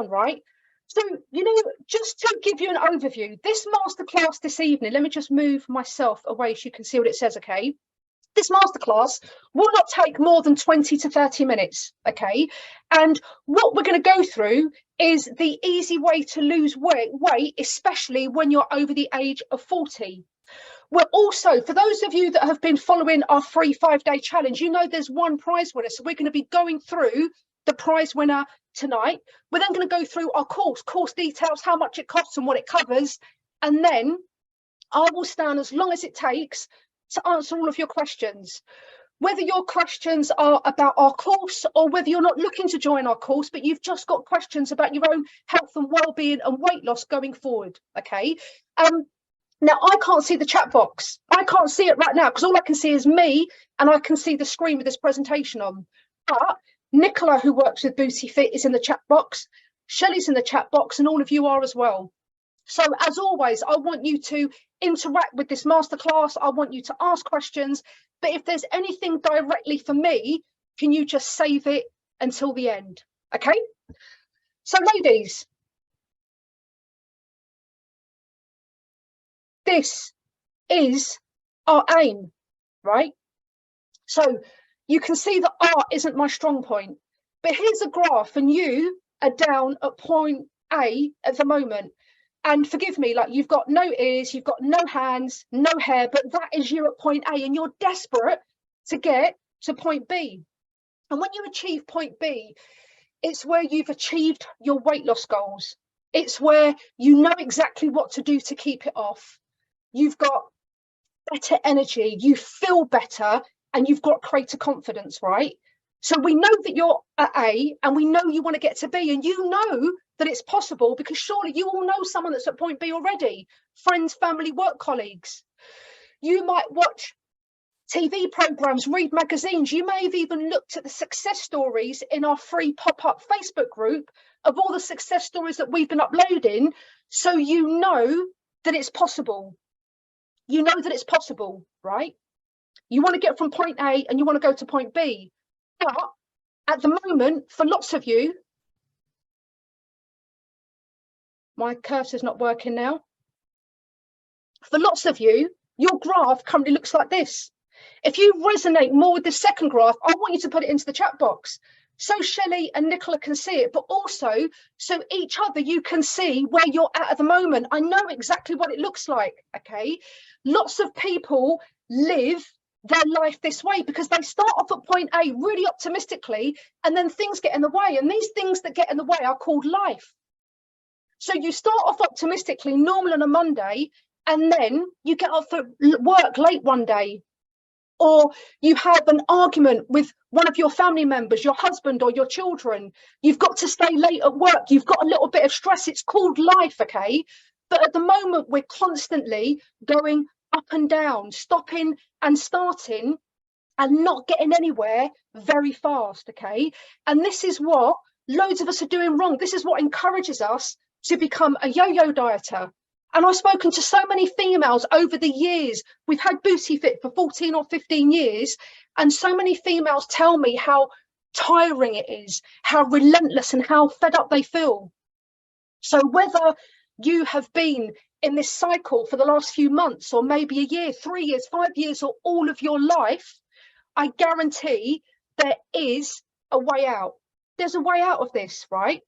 right? So, you know, just to give you an overview, this masterclass this evening, let me just move myself away so you can see what it says, okay? This masterclass will not take more than 20 to 30 minutes, okay? And what we're going to go through is the easy way to lose weight, especially when you're over the age of 40. We're also, for those of you that have been following our free 5-day challenge, you know there's one prize winner. So we're going to be going through the prize winner tonight. We're then going to go through our course details, how much it costs and what it covers. And then I will stand as long as it takes to answer all of your questions. Whether your questions are about our course or whether you're not looking to join our course, but you've just got questions about your own health and well-being and weight loss going forward, okay? Now, I can't see the chat box. I can't see it right now because all I can see is me and I can see the screen with this presentation on. But Nicola, who works with Booty Fit, is in the chat box. Shelley's in the chat box and all of you are as well. So as always, I want you to interact with this masterclass. I want you to ask questions. But if there's anything directly for me, can you just save it until the end? Okay? So ladies, this is our aim, right? So you can see that art isn't my strong point, but here's a graph and you are down at point A at the moment. And forgive me, like you've got no ears, you've got no hands, no hair, but that is you at point A and you're desperate to get to point B. And when you achieve point B, it's where you've achieved your weight loss goals. It's where you know exactly what to do to keep it off. You've got better energy, you feel better, and you've got greater confidence, right? So we know that you're at A and we know you want to get to B, and you know that it's possible because surely you all know someone that's at point B already, friends, family, work colleagues. You might watch TV programs, read magazines. You may have even looked at the success stories in our free pop-up Facebook group of all the success stories that we've been uploading. So you know that it's possible. You know that it's possible, right? You want to get from point A and you want to go to point B. But at the moment, for lots of you, my cursor's not working now. For lots of you, your graph currently looks like this. If you resonate more with the second graph, I want you to put it into the chat box so Shelley and Nicola can see it, but also so each other you can see where you're at the moment. I know exactly what it looks like, okay? Lots of people live their life this way because they start off at point A really optimistically and then things get in the way, and these things that get in the way are called life. So you start off optimistically, normal on a Monday, and then you get off at work late one day, or you have an argument with one of your family members, your husband or your children. You've got to stay late at work. You've got a little bit of stress. It's called life, okay? But at the moment, we're constantly going up and down, stopping and starting and not getting anywhere very fast, okay? And this is what loads of us are doing wrong. This is what encourages us to become a yo-yo dieter. And I've spoken to so many females over the years. We've had Booty Fit for 14 or 15 years. And so many females tell me how tiring it is, how relentless and how fed up they feel. So whether you have been in this cycle for the last few months, or maybe a year, 3 years, 5 years, or all of your life, I guarantee there is a way out. There's a way out of this, right?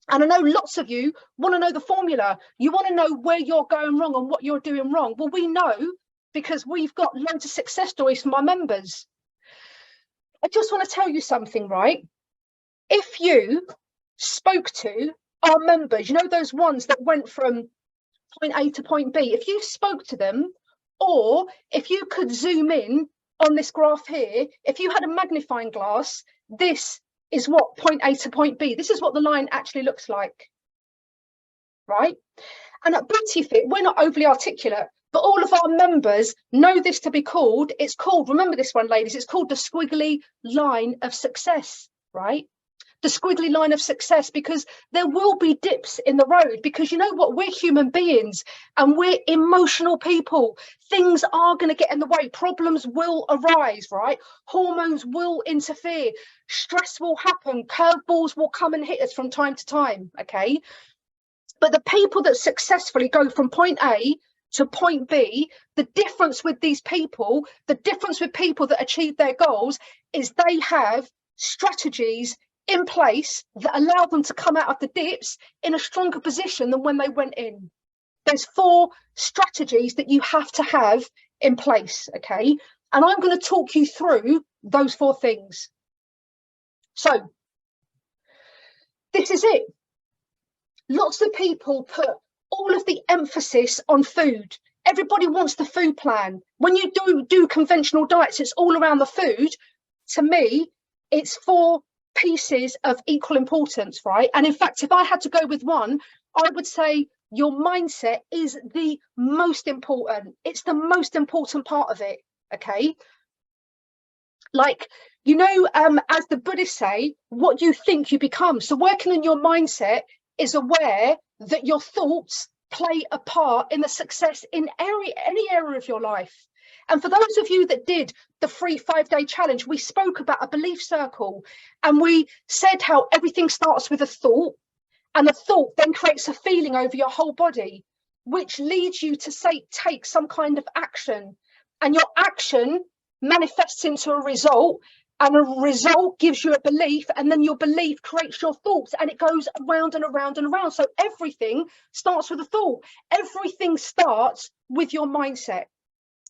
And I know lots of you want to know the formula. You want to know where you're going wrong and what you're doing wrong. Well, we know because we've got loads of success stories from our members. I just want to tell you something, right? If you spoke to our members, you know, those ones that went from point A to point B, if you spoke to them, or if you could zoom in on this graph here, if you had a magnifying glass, this is what point A to point B, this is what the line actually looks like, right? And at Booty Fit, we're not overly articulate, but all of our members know this to be called, it's called, remember this one, ladies, it's called the squiggly line of success, right? the squiggly line of success, because there will be dips in the road, because you know what, we're human beings and we're emotional people. Things are going to get in the way, problems will arise, right? Hormones will interfere, stress will happen, curveballs will come and hit us from time to time, okay? But the people that successfully go from point A to point B, the difference with these people, the difference with people that achieve their goals, is they have strategies in place that allow them to come out of the dips in a stronger position than when they went in. There's 4 strategies that you have to have in place, okay? And I'm going to talk you through those 4 things. So this is it. Lots of people put all of the emphasis on food. Everybody wants the food plan. When you do conventional diets, it's all around the food. To me, it's 4 pieces of equal importance, right? And in fact, if I had to go with one, I would say your mindset is the most important. It's the most important part of it, okay? Like, you know, as the Buddhists say, what you think you become. So working on your mindset is aware that your thoughts play a part in the success in any area of your life. And for those of you that did the free 5-day challenge, we spoke about a belief circle, and we said how everything starts with a thought, and a thought then creates a feeling over your whole body, which leads you to take some kind of action, and your action manifests into a result, and a result gives you a belief, and then your belief creates your thoughts, and it goes around and around and around. So everything starts with a thought. Everything starts with your mindset.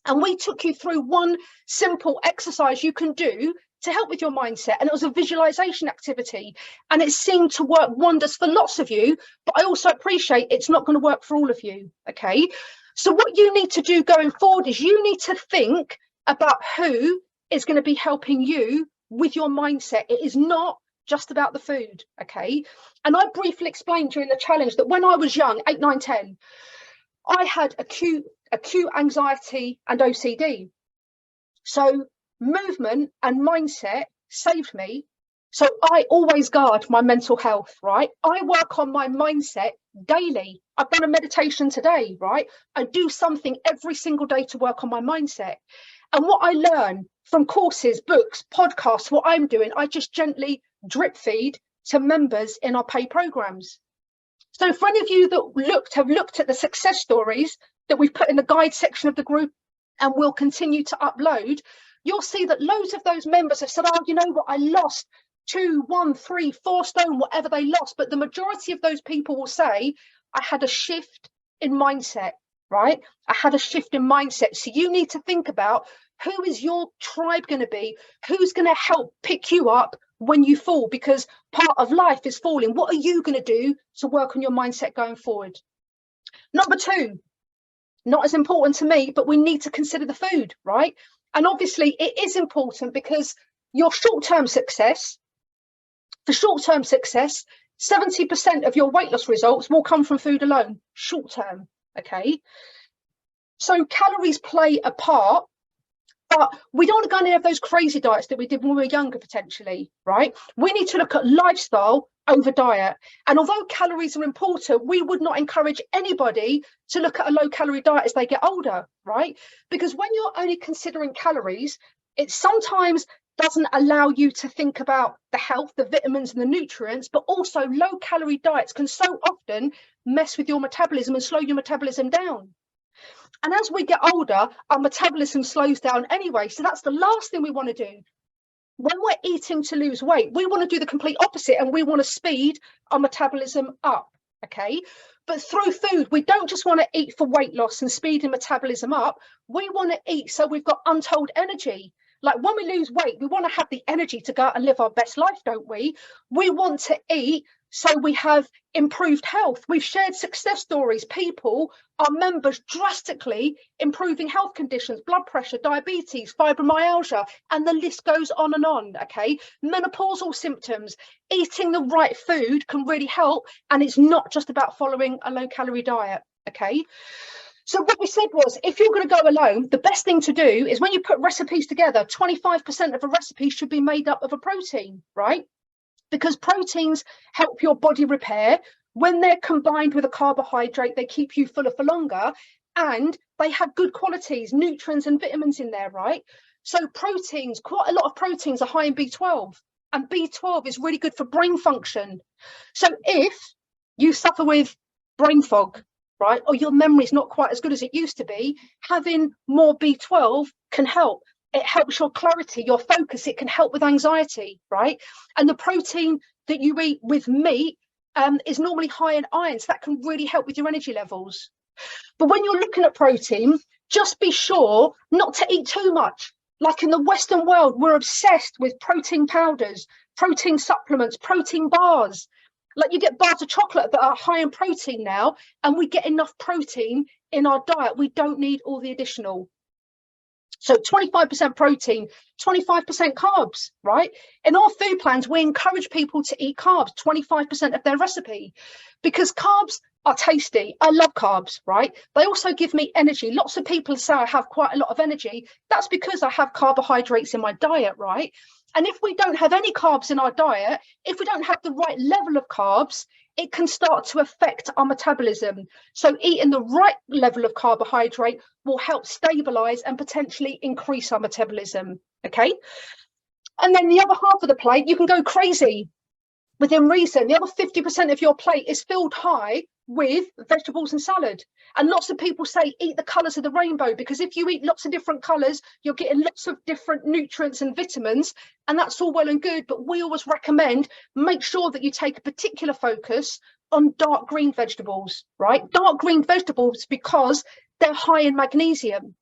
And we took you through one simple exercise you can do to help with your mindset, and it was a visualization activity, and it seemed to work wonders for lots of you, but I also appreciate it's not going to work for all of you, okay? So what you need to do going forward is you need to think about who is going to be helping you with your mindset. It is not just about the food, okay? And I briefly explained during the challenge that when I was young, 8, 9, 10, I had acute anxiety and OCD. So movement and mindset saved me. So I always guard my mental health, right? I work on my mindset daily. I've done a meditation today, right? I do something every single day to work on my mindset. And what I learn from courses, books, podcasts, what I'm doing, I just gently drip feed to members in our pay programs. So for any of you that have looked at the success stories that we've put in the guide section of the group and will continue to upload, you'll see that loads of those members have said, oh, you know what, I lost 2, 1, 3, 4 stone, whatever they lost. But the majority of those people will say, I had a shift in mindset, right? I had a shift in mindset. So you need to think about, who is your tribe going to be? Who's going to help pick you up when you fall? Because part of life is falling. What are you going to do to work on your mindset going forward? Number 2, not as important to me, but we need to consider the food, right? And obviously it is important, because your short-term success, for short-term success, 70% of your weight loss results will come from food alone, short-term, okay? So calories play a part, but we don't want to go on any of those crazy diets that we did when we were younger, potentially, right? We need to look at lifestyle over diet. And although calories are important, we would not encourage anybody to look at a low-calorie diet as they get older, right? Because when you're only considering calories, it sometimes doesn't allow you to think about the health, the vitamins and the nutrients, but also low-calorie diets can so often mess with your metabolism and slow your metabolism down. And as we get older, our metabolism slows down anyway. So that's the last thing we want to do. When we're eating to lose weight, we want to do the complete opposite, and we want to speed our metabolism up, okay? But through food, we don't just want to eat for weight loss and speeding metabolism up. We want to eat so we've got untold energy. Like when we lose weight, we want to have the energy to go out and live our best life, don't we? We want to eat so we have improved health. We've shared success stories, people, our members drastically improving health conditions, blood pressure, diabetes, fibromyalgia, and the list goes on and on, okay? Menopausal symptoms, eating the right food can really help, and it's not just about following a low-calorie diet, okay? So what we said was, if you're going to go alone, the best thing to do is when you put recipes together, 25% of a recipe should be made up of a protein, right? because proteins help your body repair. When they're combined with a carbohydrate, they keep you fuller for longer, and they have good qualities, nutrients and vitamins in there, right? So proteins, quite a lot of proteins are high in B12, and B12 is really good for brain function. So if you suffer with brain fog, right, or your memory is not quite as good as it used to be, having more B12 can help. It helps your clarity, your focus. It can help with anxiety, right? And the protein that you eat with meat is normally high in iron, so that can really help with your energy levels. But when you're looking at protein, just be sure not to eat too much. Like in the Western world, we're obsessed with protein powders, protein supplements, protein bars. Like you get bars of chocolate that are high in protein now, and we get enough protein in our diet. We don't need all the additional. So 25% protein, 25% carbs, right? In our food plans, we encourage people to eat carbs, 25% of their recipe, because carbs are tasty. I love carbs, right? They also give me energy. Lots of people say I have quite a lot of energy. That's because I have carbohydrates in my diet, right? And if we don't have any carbs in our diet, if we don't have the right level of carbs, it can start to affect our metabolism. So eating the right level of carbohydrate will help stabilize and potentially increase our metabolism, okay? And then the other half of the plate, you can go crazy within reason. The other 50% of your plate is filled high with vegetables and salad. And lots of people say eat the colors of the rainbow, because if you eat lots of different colors, you're getting lots of different nutrients and vitamins, and that's all well and good. But we always recommend make sure that you take a particular focus on dark green vegetables, right? Dark green vegetables, because they're high in magnesium.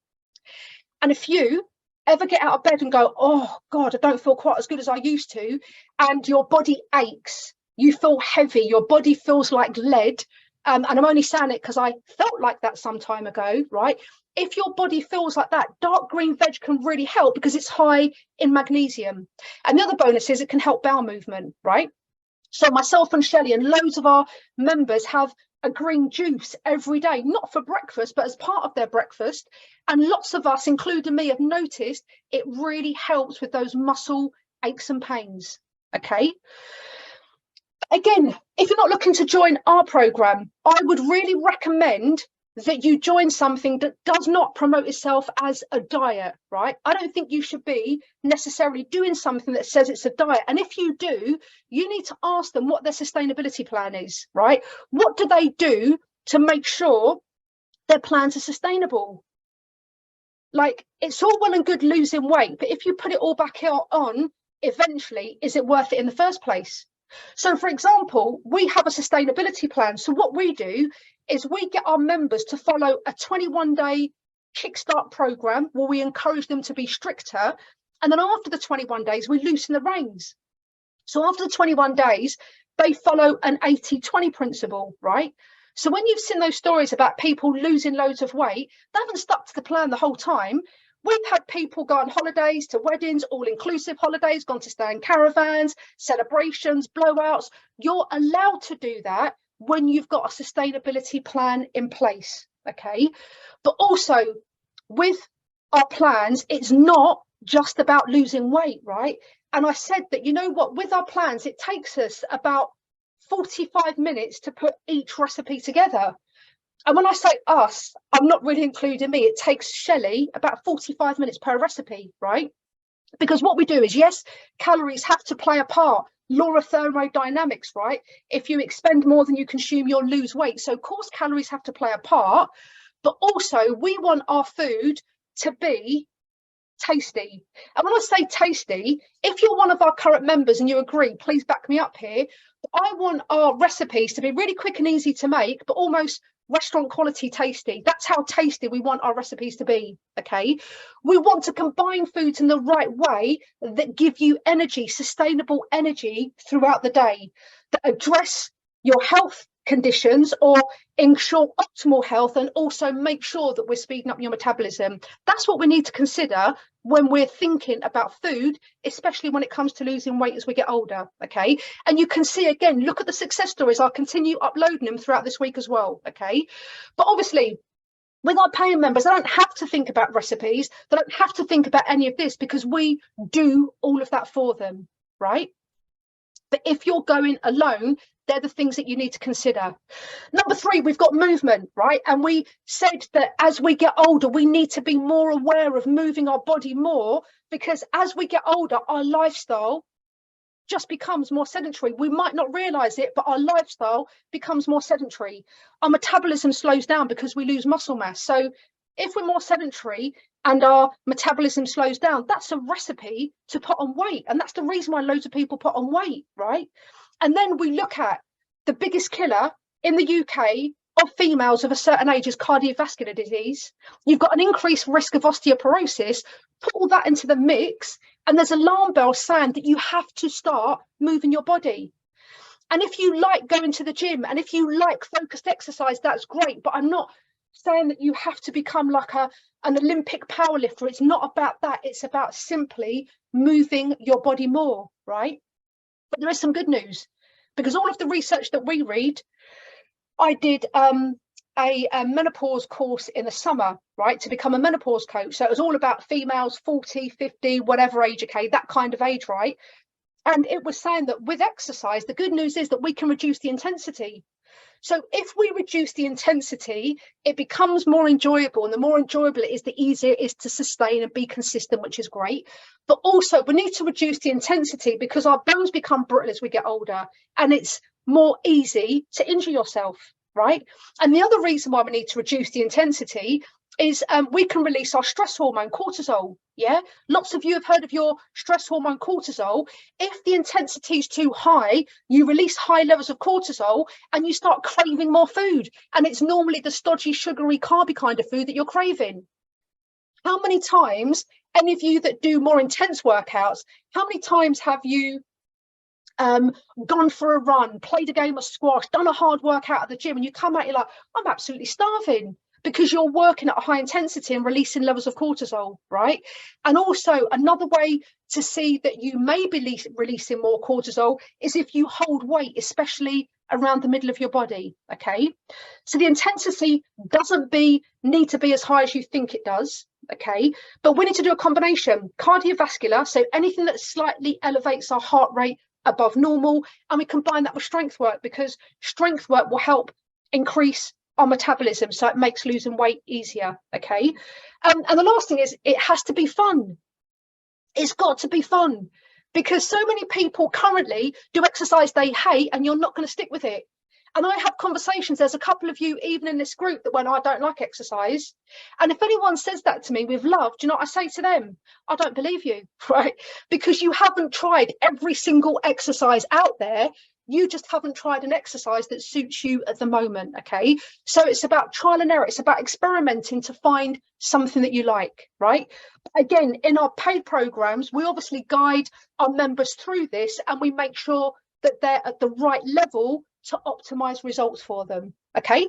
And if you ever get out of bed and go, oh God, I don't feel quite as good as I used to, and your body aches, you feel heavy, your body feels like lead, and I'm only saying it because I felt like that some time ago, right? If your body feels like that, dark green veg can really help because it's high in magnesium. And the other bonus is it can help bowel movement, right? So myself and Shelley and loads of our members have a green juice every day, not for breakfast, but as part of their breakfast. And lots of us, including me, have noticed it really helps with those muscle aches and pains, okay? Again, if you're not looking to join our program, I would really recommend that you join something that does not promote itself as a diet, right? I don't think you should be necessarily doing something that says it's a diet. And if you do, you need to ask them what their sustainability plan is, right? What do they do to make sure their plans are sustainable? Like, it's all well and good losing weight, but if you put it all back on, eventually, is it worth it in the first place? So, for example, we have a sustainability plan. So what we do is we get our members to follow a 21-day kickstart program where we encourage them to be stricter. And then after the 21 days, we loosen the reins. So after the 21 days, they follow an 80-20 principle, right? So when you've seen those stories about people losing loads of weight, they haven't stuck to the plan the whole time. We've had people go on holidays, to weddings, all-inclusive holidays, gone to stay in caravans, celebrations, blowouts. You're allowed to do that when you've got a sustainability plan in place, okay? But also with our plans, it's not just about losing weight, right? And I said that, you know what, with our plans, it takes us about 45 minutes to put each recipe together. And when I say us, I'm not really including me. It takes Shelley about 45 minutes per recipe, right? Because what we do is, yes, calories have to play a part. Law of thermodynamics, right? If you expend more than you consume, you'll lose weight. So of course, calories have to play a part, but also we want our food to be tasty. And when I say tasty, if you're one of our current members and you agree, please back me up here. I want our recipes to be really quick and easy to make, but almost restaurant quality tasty. That's how tasty we want our recipes to be, okay? We want to combine foods in the right way that give you energy, sustainable energy throughout the day, that address your health conditions or ensure optimal health, and also make sure that we're speeding up your metabolism. That's what we need to consider when we're thinking about food, especially when it comes to losing weight as we get older, okay? And you can see, again, look at the success stories. I'll continue uploading them throughout this week as well, okay? But obviously, with our paying members, they don't have to think about recipes. They don't have to think about any of this because we do all of that for them, right? But if you're going alone, they're the things that you need to consider. Number 3, we've got movement, right? And we said that as we get older, we need to be more aware of moving our body more, because as we get older, our lifestyle just becomes more sedentary. We might not realize it, but our lifestyle becomes more sedentary. Our metabolism slows down because we lose muscle mass. So if we're more sedentary and our metabolism slows down, that's a recipe to put on weight. And that's the reason why loads of people put on weight, right? And then we look at the biggest killer in the UK of females of a certain age is cardiovascular disease. You've got an increased risk of osteoporosis. Put all that into the mix, and there's alarm bells saying that you have to start moving your body. And if you like going to the gym and if you like focused exercise, that's great. But I'm not saying that you have to become like an Olympic powerlifter. It's not about that. It's about simply moving your body more, right? But there is some good news, because all of the research that we read, I did a menopause course in the summer, right, to become a menopause coach. So it was all about females 40, 50, whatever age, okay, that kind of age, right? And it was saying that with exercise, the good news is that we can reduce the intensity. So if we reduce the intensity, it becomes more enjoyable, and the more enjoyable it is, the easier it is to sustain and be consistent, which is great. But also we need to reduce the intensity because our bones become brittle as we get older, and it's more easy to injure yourself, right? And the other reason why we need to reduce the intensity is we can release our stress hormone cortisol. Yeah, lots of you have heard of your stress hormone cortisol. If the intensity is too high, you release high levels of cortisol and you start craving more food, and it's normally the stodgy, sugary, carby kind of food that you're craving. How many times, any of you that do more intense workouts, how many times have you gone for a run, played a game of squash, done a hard workout at the gym, and you come out, you're like, I'm absolutely starving, because you're working at a high intensity and releasing levels of cortisol, right? And also another way to see that you may be releasing more cortisol is if you hold weight, especially around the middle of your body, okay? So the intensity doesn't need to be as high as you think it does, okay? But we need to do a combination, cardiovascular, so anything that slightly elevates our heart rate above normal, and we combine that with strength work, because strength work will help increase our metabolism, so it makes losing weight easier, okay? And the last thing is, it has to be fun. It's got to be fun, because so many people currently do exercise they hate, and you're not going to stick with it. And I have conversations, there's a couple of you even in this group that when I don't like exercise, and if anyone says that to me with love, do you know what I say to them? I don't believe you, right? Because you haven't tried every single exercise out there. You just haven't tried an exercise that suits you at the moment, okay? So it's about trial and error. It's about experimenting to find something that you like, right? Again, in our paid programs, we obviously guide our members through this, and we make sure that they're at the right level to optimize results for them, okay?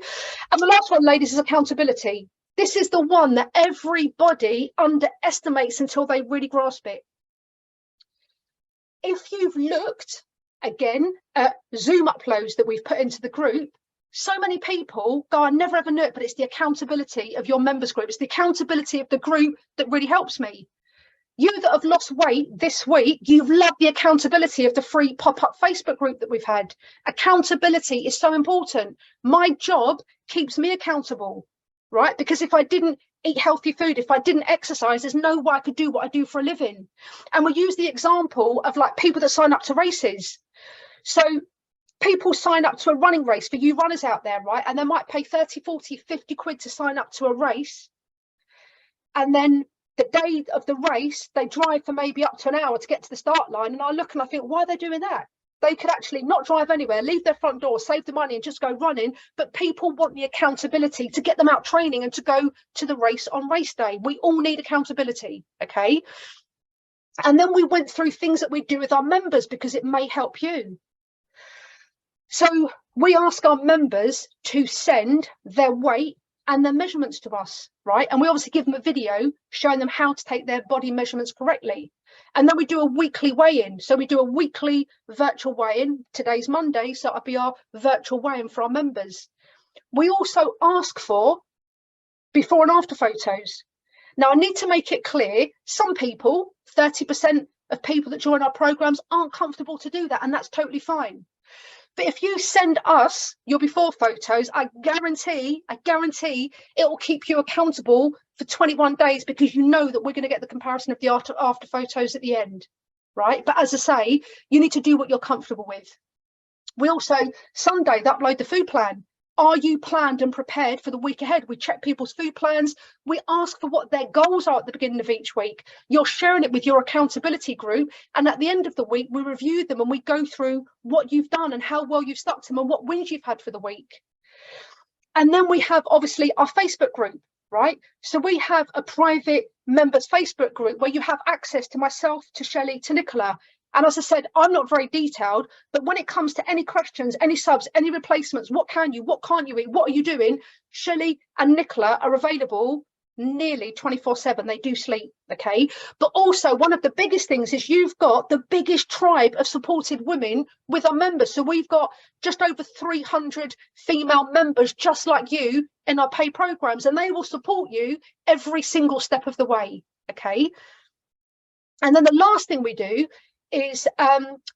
And the last one, ladies, is accountability. This is the one that everybody underestimates until they really grasp it. If you've looked again at Zoom uploads that we've put into the group, so many people go, I never ever knew it, but it's the accountability of your members group, it's the accountability of the group that really helps me. You that have lost weight this week, you've loved the accountability of the free pop-up Facebook group that we've had. Accountability is so important. My job keeps me accountable, right? Because if I didn't eat healthy food, if I didn't exercise, there's no way I could do what I do for a living. And we use the example of like people that sign up to races. So people sign up to a running race, for you runners out there, right? And they might pay 30, 40, 50 quid to sign up to a race. And then the day of the race, they drive for maybe up to an hour to get to the start line. And I look and I think, why are they doing that? They could actually not drive anywhere, leave their front door, save the money and just go running. But people want the accountability to get them out training and to go to the race on race day. We all need accountability, okay? And then we went through things that we do with our members because it may help you. So we ask our members to send their weight and their measurements to us, right? And we obviously give them a video showing them how to take their body measurements correctly. And then we do a weekly weigh-in. So we do a weekly virtual weigh-in. Today's Monday, so that'll be our virtual weigh-in for our members. We also ask for before and after photos. Now, I need to make it clear, some people, 30% of people that join our programs aren't comfortable to do that, and that's totally fine. But if you send us your before photos, I guarantee it will keep you accountable for 21 days, because you know that we're going to get the comparison of the after photos at the end, right? But as I say, you need to do what you're comfortable with. We also, Sunday, upload the food plan. Are you planned and prepared for the week ahead? We check people's food plans. We ask for what their goals are at the beginning of each week. You're sharing it with your accountability group. And at the end of the week, we review them and we go through what you've done and how well you've stuck to them and what wins you've had for the week. And then we have obviously our Facebook group, right? So we have a private members Facebook group where you have access to myself, to Shelley, to Nicola. And as I said, I'm not very detailed, but when it comes to any questions, any subs, any replacements, what can you, what can't you eat, what are you doing? Shelley and Nicola are available nearly 24/7. They do sleep, okay? But also one of the biggest things is you've got the biggest tribe of supported women with our members. So we've got just over 300 female members just like you in our pay programs, and they will support you every single step of the way, okay? And then the last thing we do is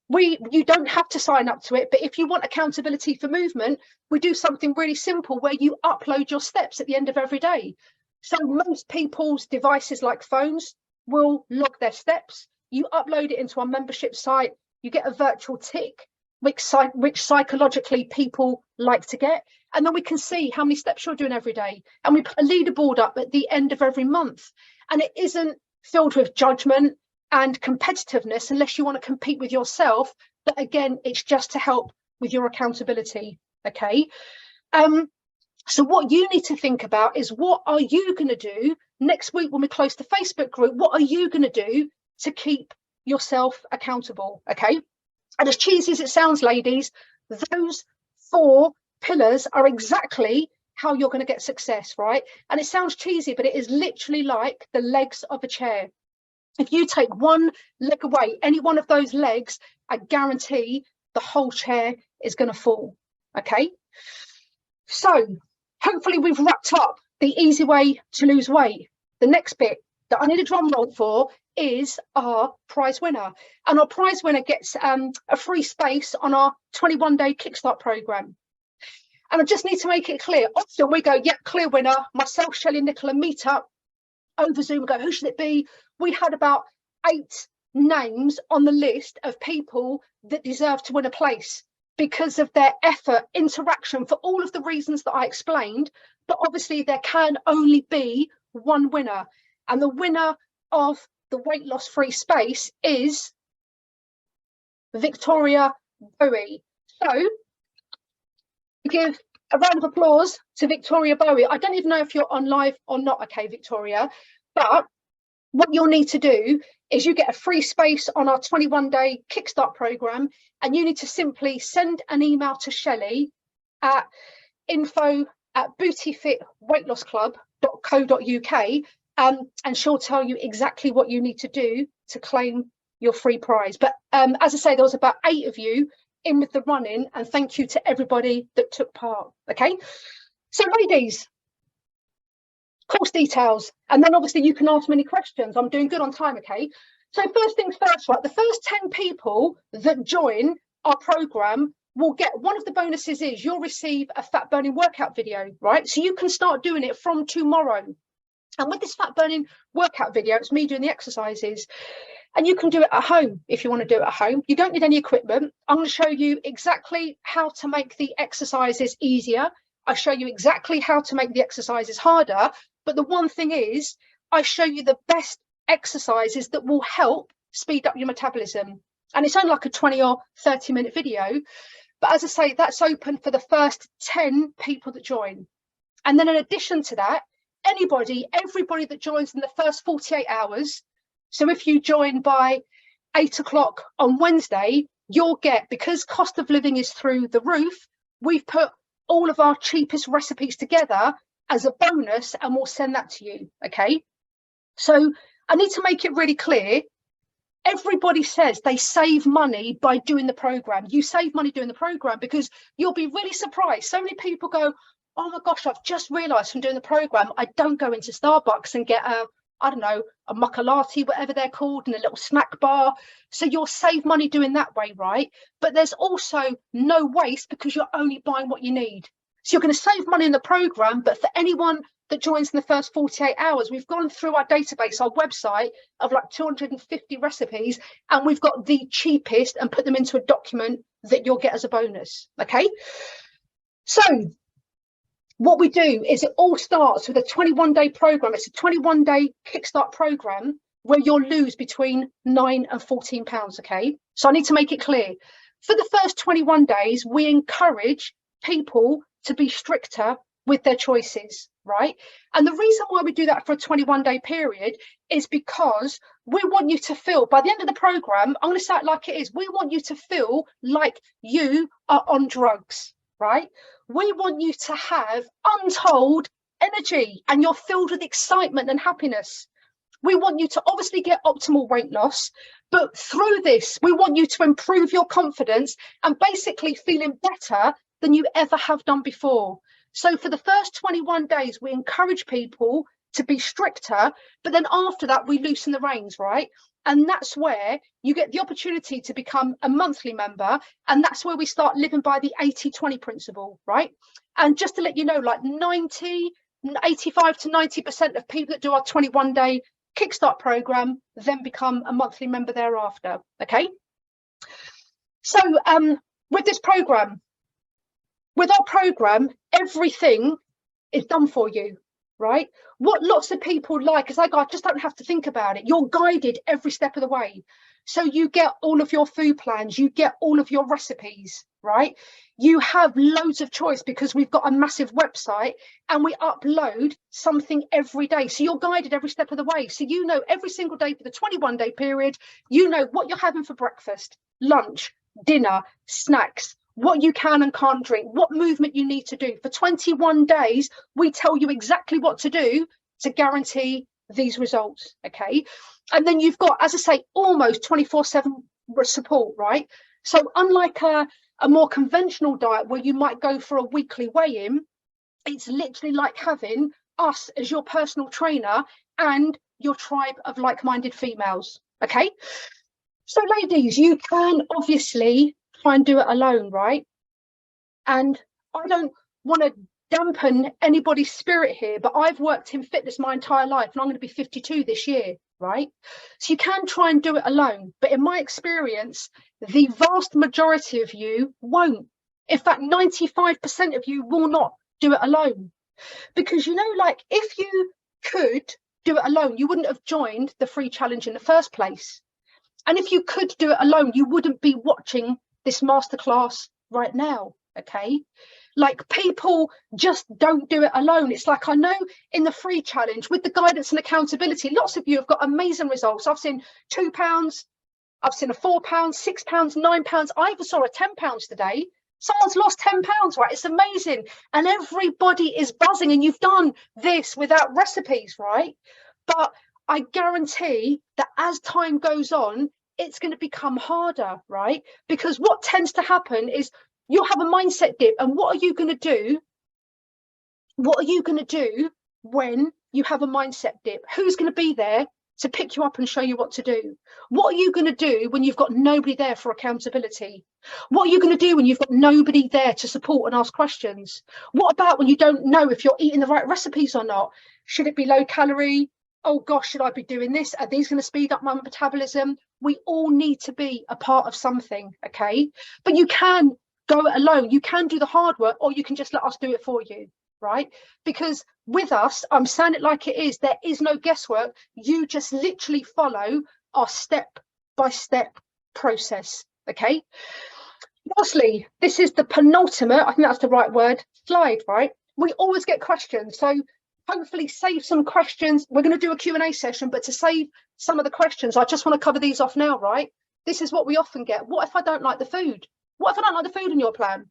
you don't have to sign up to it, but if you want accountability for movement, we do something really simple where you upload your steps at the end of every day. So most people's devices like phones will log their steps. You upload it into our membership site, you get a virtual tick, which psychologically people like to get, and then we can see how many steps you're doing every day, and we put a leaderboard up at the end of every month. And it isn't filled with judgment and competitiveness unless you want to compete with yourself, but again, it's just to help with your accountability, okay? So what you need to think about is, what are you going to do next week when we close the Facebook group? What are you going to do to keep yourself accountable, okay? And as cheesy as it sounds, ladies, those 4 pillars are exactly how you're going to get success, right? And it sounds cheesy, but it is literally like the legs of a chair. If you take one leg away, any one of those legs, I guarantee the whole chair is going to fall, okay? So hopefully we've wrapped up the easy way to lose weight. The next bit that I need a drum roll for is our prize winner. And our prize winner gets a free space on our 21-day Kickstart program. And I just need to make it clear. Often we go, yep, clear winner. Myself, Shelley, Nicola meet up over Zoom and go, who should it be? We had about 8 names on the list of people that deserve to win a place because of their effort, interaction, for all of the reasons that I explained. But obviously there can only be one winner. And the winner of the weight loss free space is Victoria Bowie. So give a round of applause to Victoria Bowie. I don't even know if you're on live or not, okay, Victoria, but what you'll need to do is you get a free space on our 21-day Kickstart program, and you need to simply send an email to Shelley at info@bootyfitweightlossclub.co.uk, and she'll tell you exactly what you need to do to claim your free prize. But as I say, there was about 8 of you in with the running, and thank you to everybody that took part, okay? So ladies, course details, and then obviously you can ask me any questions. I'm doing good on time, okay? So first things first, right? The first 10 people that join our program will get, one of the bonuses is you'll receive a fat burning workout video, right? So you can start doing it from tomorrow. And with this fat burning workout video, it's me doing the exercises, and you can do it at home if you want to do it at home. You don't need any equipment. I'm going to show you exactly how to make the exercises easier. I show you exactly how to make the exercises harder. But the one thing is, I show you the best exercises that will help speed up your metabolism. And it's only like a 20 or 30-minute video. But as I say, that's open for the first 10 people that join. And then in addition to that, everybody that joins in the first 48 hours, so if you join by 8 o'clock on Wednesday, you'll get, because cost of living is through the roof, we've put all of our cheapest recipes together as a bonus, and we'll send that to you, okay? So I need to make it really clear. Everybody says they save money by doing the program. You save money doing the program because you'll be really surprised. So many people go, oh my gosh, I've just realized from doing the program, I don't go into Starbucks and get a I don't know, a macolati, whatever they're called, and a little snack bar. So you'll save money doing that way, right? But there's also no waste because you're only buying what you need. So you're going to save money in the program, but for anyone that joins in the first 48 hours, we've gone through our database, our website of like 250 recipes, and we've got the cheapest and put them into a document that you'll get as a bonus. Okay. So what we do is it all starts with a 21-day program. It's a 21-day kickstart program where you'll lose between £9 and £14. Okay. So I need to make it clear. For the first 21 days, we encourage people to be stricter with their choices, right? And the reason why we do that for a 21-day period is because we want you to feel, by the end of the program, I'm going to say it like it is, we want you to feel like you are on drugs, right? We want you to have untold energy and you're filled with excitement and happiness. We want you to obviously get optimal weight loss, but through this, we want you to improve your confidence and basically feeling better than you ever have done before. So for the first 21 days, we encourage people to be stricter, but then after that, we loosen the reins, right? And that's where you get the opportunity to become a monthly member. And that's where we start living by the 80-20 principle, right? And just to let you know, like 85 to 90% of people that do our 21-day kickstart program then become a monthly member thereafter. Okay. So with this program, with our program, everything is done for you, right? What lots of people like is like, I just don't have to think about it. You're guided every step of the way. So you get all of your food plans, you get all of your recipes, right? You have loads of choice because we've got a massive website and we upload something every day. So you're guided every step of the way. So you know every single day for the 21-day period, you know what you're having for breakfast, lunch, dinner, snacks, what you can and can't drink, what movement you need to do. For 21 days, we tell you exactly what to do to guarantee these results, okay? And then you've got, as I say, almost 24/7 support, right? So unlike a more conventional diet where you might go for a weekly weigh-in, it's literally like having us as your personal trainer and your tribe of like-minded females, okay? So ladies, you can obviously try and do it alone, right? And I don't want to dampen anybody's spirit here, but I've worked in fitness my entire life and I'm going to be 52 this year, right? So you can try and do it alone, but in my experience, the vast majority of you won't. In fact, 95% of you will not do it alone. Because, you know, like if you could do it alone, you wouldn't have joined the free challenge in the first place. And if you could do it alone, you wouldn't be watching this masterclass right now, okay? Like people just don't do it alone. It's like, I know in the free challenge with the guidance and accountability, lots of you have got amazing results. I've seen £2, I've seen a £4, £6, £9. I even saw a £10 today. Someone's lost £10, right? It's amazing. And everybody is buzzing and you've done this without recipes, right? But I guarantee that as time goes on, it's going to become harder, right? Because what tends to happen is you'll have a mindset dip. And what are you going to do? What are you going to do when you have a mindset dip? Who's going to be there to pick you up and show you what to do? What are you going to do when you've got nobody there for accountability? What are you going to do when you've got nobody there to support and ask questions? What about when you don't know if you're eating the right recipes or not? Should it be low calorie? Oh gosh, should I be doing this? Are these going to speed up my metabolism? We all need to be a part of something, okay? But you can go it alone. You can do the hard work, or you can just let us do it for you, right? Because with us, I'm saying it like it is, there is no guesswork. You just literally follow our step-by-step process, okay? Lastly, this is the penultimate, I think that's the right word, slide, right? We always get questions. So hopefully save some questions. We're going to do a Q&A session, but to save some of the questions, I just want to cover these off now, right? This is what we often get. What if I don't like the food? What if I don't like the food in your plan?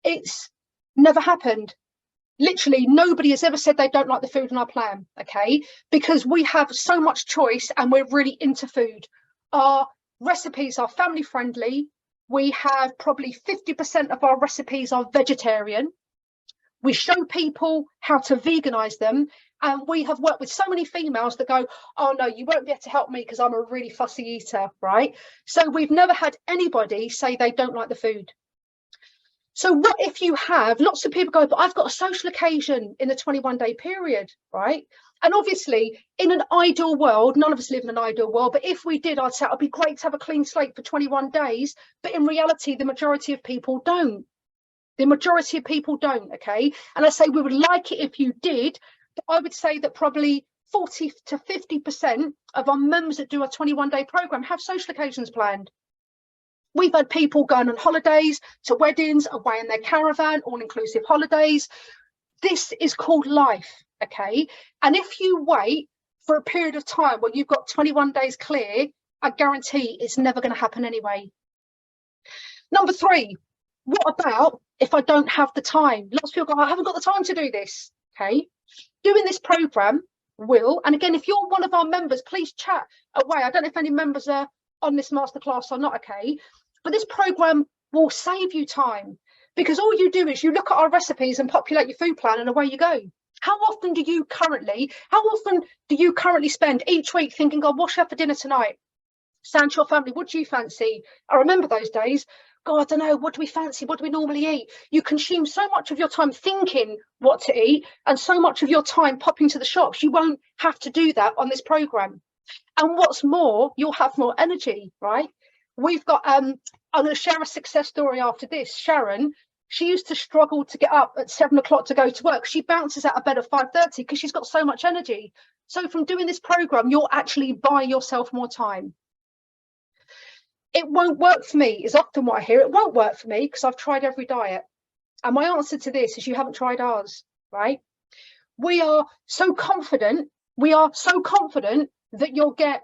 It's never happened. Literally, nobody has ever said they don't like the food in our plan, okay? Because we have so much choice and we're really into food. Our recipes are family friendly. We have probably 50% of our recipes are vegetarian. We show people how to veganize them, And we have worked with so many females that go, oh no, you won't be able to help me because I'm a really fussy eater, right? So we've never had anybody say they don't like the food. So what if you have, lots of people go, but I've got a social occasion in the 21-day period, right? And obviously, in an ideal world, none of us live in an ideal world, but if we did, I'd say it'd be great to have a clean slate for 21 days. But in reality, the majority of people don't. The majority of people don't, okay? And I say we would like it if you did, but I would say that probably 40 to 50% of our members that do a 21-day program have social occasions planned. We've had people going on holidays, to weddings, away in their caravan, all-inclusive holidays. This is called life, okay? And if you wait for a period of time where you've got 21 days clear, I guarantee it's never going to happen anyway. Number 3, what about if I don't have the time? Lots of people go, I haven't got the time to do this, okay? Doing this program will, and again, if you're one of our members, please chat away. I don't know if any members are on this masterclass or not, okay? But this program will save you time, because all you do is you look at our recipes and populate your food plan and away you go. How often do you currently spend each week thinking, God, what should I have for dinner tonight? Saying to your family, what do you fancy? I remember those days. God, I don't know, what do we fancy? What do we normally eat? You consume so much of your time thinking what to eat and so much of your time popping to the shops. You won't have to do that on this program. And what's more, you'll have more energy, right? We've got, I'm going to share a success story after this. Sharon, she used to struggle to get up at 7 o'clock to go to work. She bounces out of bed at 5:30 because she's got so much energy. So from doing this program, you'll actually buy yourself more time. It won't work for me is often what I hear. It won't work for me because I've tried every diet. And my answer to this is you haven't tried ours, right? We are so confident that you'll get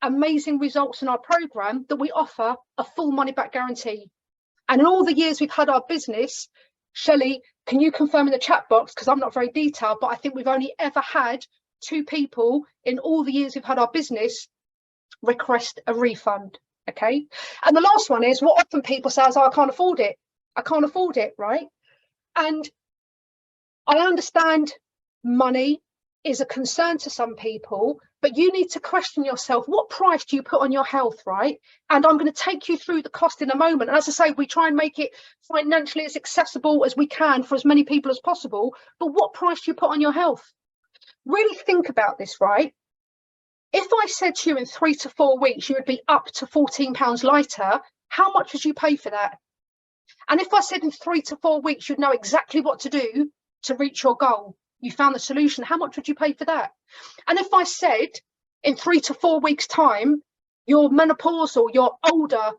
amazing results in our program that we offer a full money back guarantee. And in all the years we've had our business, Shelley, can you confirm in the chat box, because I'm not very detailed, but I think we've only ever had 2 people in all the years we've had our business request a refund. Okay. And the last one is what often people say is, oh, I can't afford it. I can't afford it, right? And I understand money is a concern to some people, but you need to question yourself, what price do you put on your health, right? And I'm going to take you through the cost in a moment. And as I say, we try and make it financially as accessible as we can for as many people as possible. But what price do you put on your health? Really think about this, right? If I said to you in 3 to 4 weeks, you would be up to £14 lighter, how much would you pay for that? And if I said in 3 to 4 weeks, you'd know exactly what to do to reach your goal, you found the solution, how much would you pay for that? And if I said in 3 to 4 weeks time, your menopausal, your older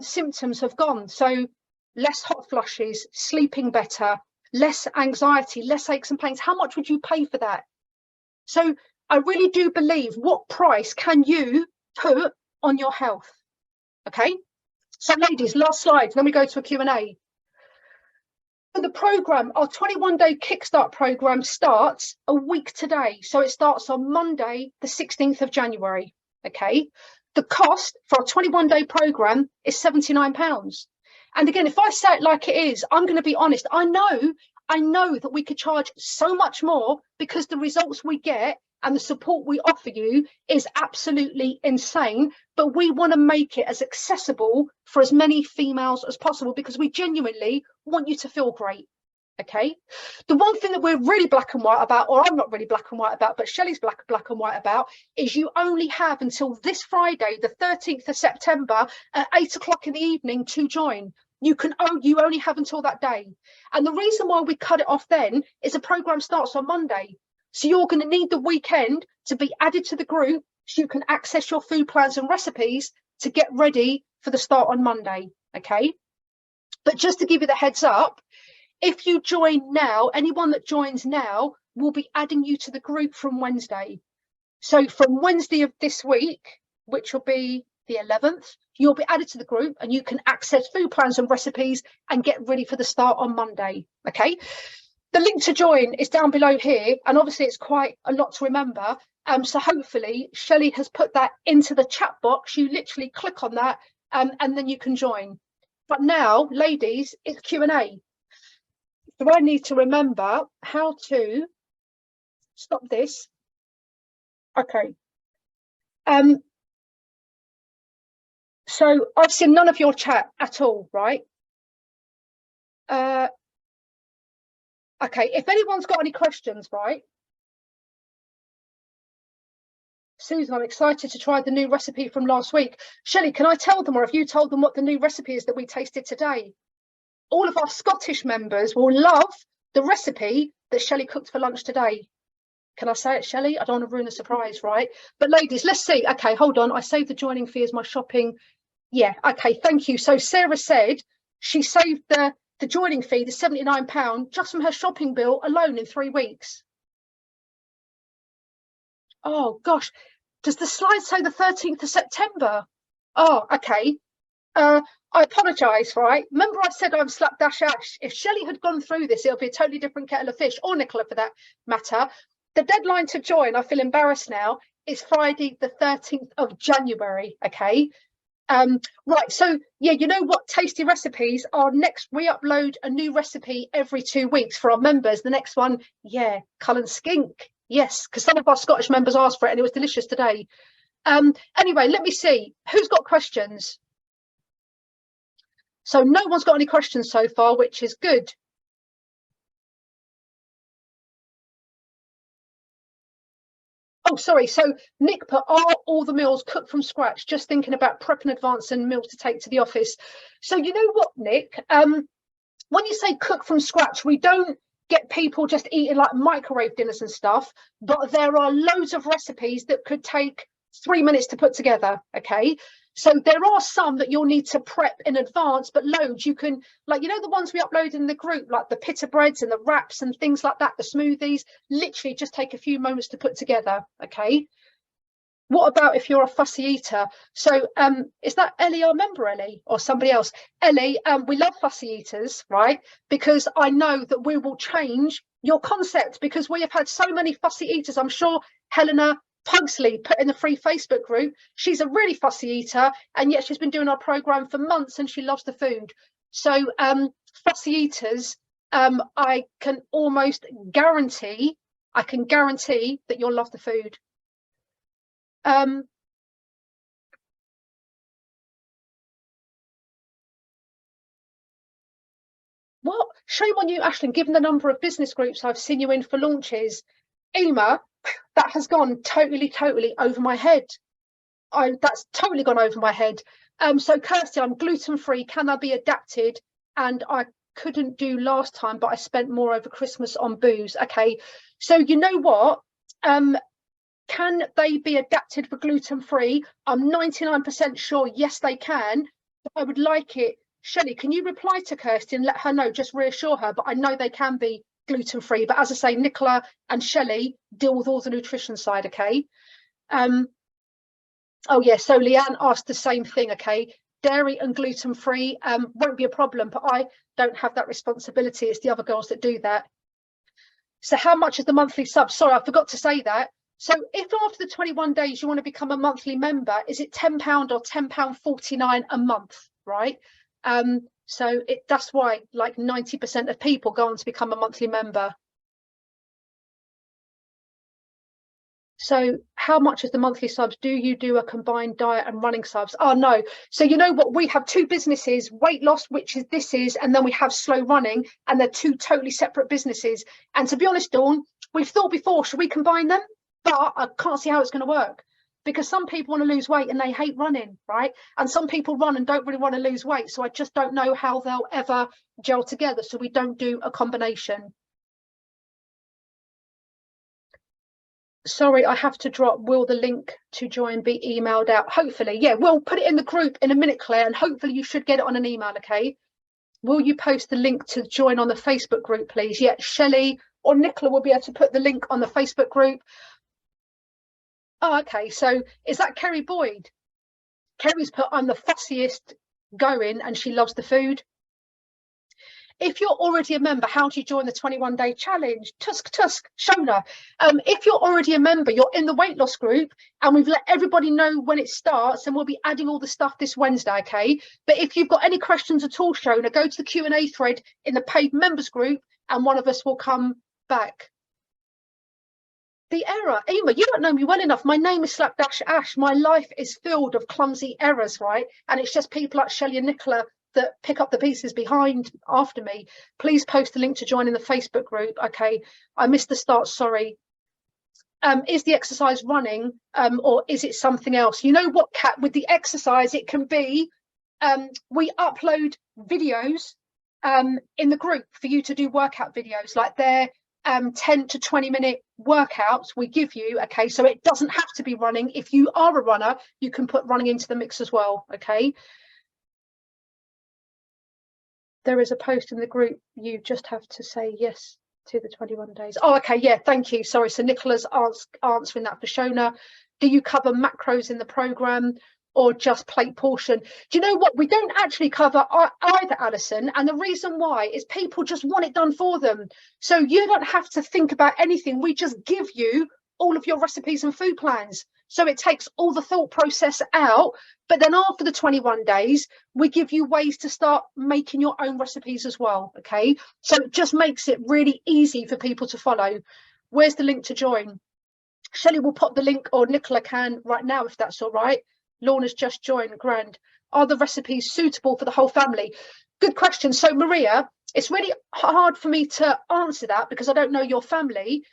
symptoms have gone. So less hot flushes, sleeping better, less anxiety, less aches and pains, how much would you pay for that? So I really do believe, what price can you put on your health? Okay, so ladies, last slide, then we go to a Q&A. So the program, our 21-day Kickstart program starts a week today. So it starts on Monday, the 16th of January. Okay, the cost for a 21-day program is £79. And again, if I say it like it is, I'm going to be honest. I know that we could charge so much more because the results we get and the support we offer you is absolutely insane. But we want to make it as accessible for as many females as possible because we genuinely want you to feel great. Okay. The one thing that we're really black and white about, or I'm not really black and white about, but Shelley's black and white about, is you only have until this Friday, the 13th of September at 8 o'clock in the evening to join. You only have until that day. And the reason why we cut it off then is the program starts on Monday. So you're going to need the weekend to be added to the group so you can access your food plans and recipes to get ready for the start on Monday. Okay. But just to give you the heads up, if you join now, anyone that joins now will be adding you to the group from Wednesday. So from Wednesday of this week, which will be the 11th, you'll be added to the group and you can access food plans and recipes and get ready for the start on Monday. Okay, the link to join is down below here, and obviously it's quite a lot to remember. So hopefully Shelley has put that into the chat box. You literally click on that and then you can join. But now, ladies, it's Q&A. So I need to remember how to stop this. Okay. So I've seen none of your chat at all, right? Okay, if anyone's got any questions, right? Susan, I'm excited to try the new recipe from last week. Shelley, can I tell them, or have you told them what the new recipe is that we tasted today? All of our Scottish members will love the recipe that Shelley cooked for lunch today. Can I say it, Shelley? I don't want to ruin the surprise, right? But ladies, let's see. Okay, hold on. I saved the joining fee as my shopping. Yeah, okay, thank you. So Sarah said she saved the joining fee, the £79, just from her shopping bill alone in 3 weeks. Oh, gosh. Does the slide say the 13th of September? Oh, okay. I apologise, right? Remember I said I'm slapdash Ash. If Shelley had gone through this, it'll be a totally different kettle of fish, or Nicola for that matter. The deadline to join, I feel embarrassed now, is Friday the 13th of January, okay? Right, so yeah, you know what tasty recipes are next? We upload a new recipe every 2 weeks for our members. The next one, yeah, Cullen skink. Yes, because some of our Scottish members asked for it and it was delicious today. Anyway, let me see. Who's got questions? So no one's got any questions so far, which is good. Oh, sorry. So Nick put, are all the meals cooked from scratch? Just thinking about prep in advance and meals to take to the office. So you know what, Nick? When you say cook from scratch, we don't get people just eating like microwave dinners and stuff, but there are loads of recipes that could take 3 minutes to put together, okay? So there are some that you'll need to prep in advance, but loads you can, like, you know, the ones we upload in the group, like the pita breads and the wraps and things like that, the smoothies, literally just take a few moments to put together, okay? What about if you're a fussy eater? So is that Ellie, our member Ellie, or somebody else? Ellie, we love fussy eaters, right? Because I know that we will change your concept, because we have had so many fussy eaters. I'm sure Helena Pugsley put in the free Facebook group, she's a really fussy eater, and yet she's been doing our program for months and she loves the food. So fussy eaters, I can almost guarantee, that you'll love the food. What? Shame on you, Ashton, given the number of business groups I've seen you in for launches. Ema, that has gone totally over my head. That's totally gone over my head. So Kirsty, I'm gluten-free. Can I be adapted? And I couldn't do last time, but I spent more over Christmas on booze. Okay, so you know what? Can they be adapted for gluten-free? I'm 99% sure, yes, they can. But I would like it. Shelley, can you reply to Kirsty and let her know, just reassure her, but I know they can be gluten-free. But as I say, Nicola and Shelley deal with all the nutrition side, okay? Oh yeah, so Leanne asked the same thing, okay? Dairy and gluten-free won't be a problem, but I don't have that responsibility. It's the other girls that do that. So how much is the monthly sub? Sorry, I forgot to say that. So if after the 21 days you want to become a monthly member, is it £10 or £10.49 a month, right? So that's why like 90% of people go on to become a monthly member. So how much is the monthly subs? Do you do a combined diet and running subs? Oh, no. So you know what? We have two businesses, weight loss, which is this is, and then we have slow running, and they're two totally separate businesses. And to be honest, Dawn, we've thought before, should we combine them? But I can't see how it's going to work, because some people want to lose weight and they hate running, right? And some people run and don't really want to lose weight. So I just don't know how they'll ever gel together. So we don't do a combination. Sorry, I have to drop. Will the link to join be emailed out? Hopefully, yeah, we'll put it in the group in a minute, Claire, and hopefully you should get it on an email, okay? Will you post the link to join on the Facebook group, please? Yeah, Shelley or Nicola will be able to put the link on the Facebook group. Oh, okay, so is that Kerry Boyd? Kerry's put, I'm the fussiest going and she loves the food. If you're already a member, how do you join the 21-day challenge? Tusk, Shona. If you're already a member, you're in the weight loss group and we've let everybody know when it starts, and we'll be adding all the stuff this Wednesday, okay? But if you've got any questions at all, Shona, go to the Q&A thread in the paid members group and one of us will come back. The error, Ema, you don't know me well enough. My name is Slapdash Ash. My life is filled of clumsy errors, right? And it's just people like Shelley and Nicola that pick up the pieces behind after me. Please post the link to join in the Facebook group. Okay, I missed the start, sorry. Is the exercise running, or is it something else? You know what, Kat, with the exercise, it can be, we upload videos in the group for you to do workout videos, like they're 10 to 20 minute workouts we give you. Okay, so it doesn't have to be running. If you are a runner, you can put running into the mix as well. Okay, there is a post in the group, you just have to say yes to the 21 days. Oh, okay, yeah, thank you. Sorry, so Nicola's answering that for Shona. Do you cover macros in the program or just plate portion? Do you know what, we don't actually cover either, Alison, and the reason why is people just want it done for them, so you don't have to think about anything. We just give you all of your recipes and food plans, so it takes all the thought process out. But then after the 21 days, we give you ways to start making your own recipes as well. Okay, so it just makes it really easy for people to follow. Where's the link to join? Shelley will pop the link, or Nicola can right now, if that's all right. Lorna's just joined. Grand. Are the recipes suitable for the whole family? Good question. So Maria, it's really hard for me to answer that because I don't know your family.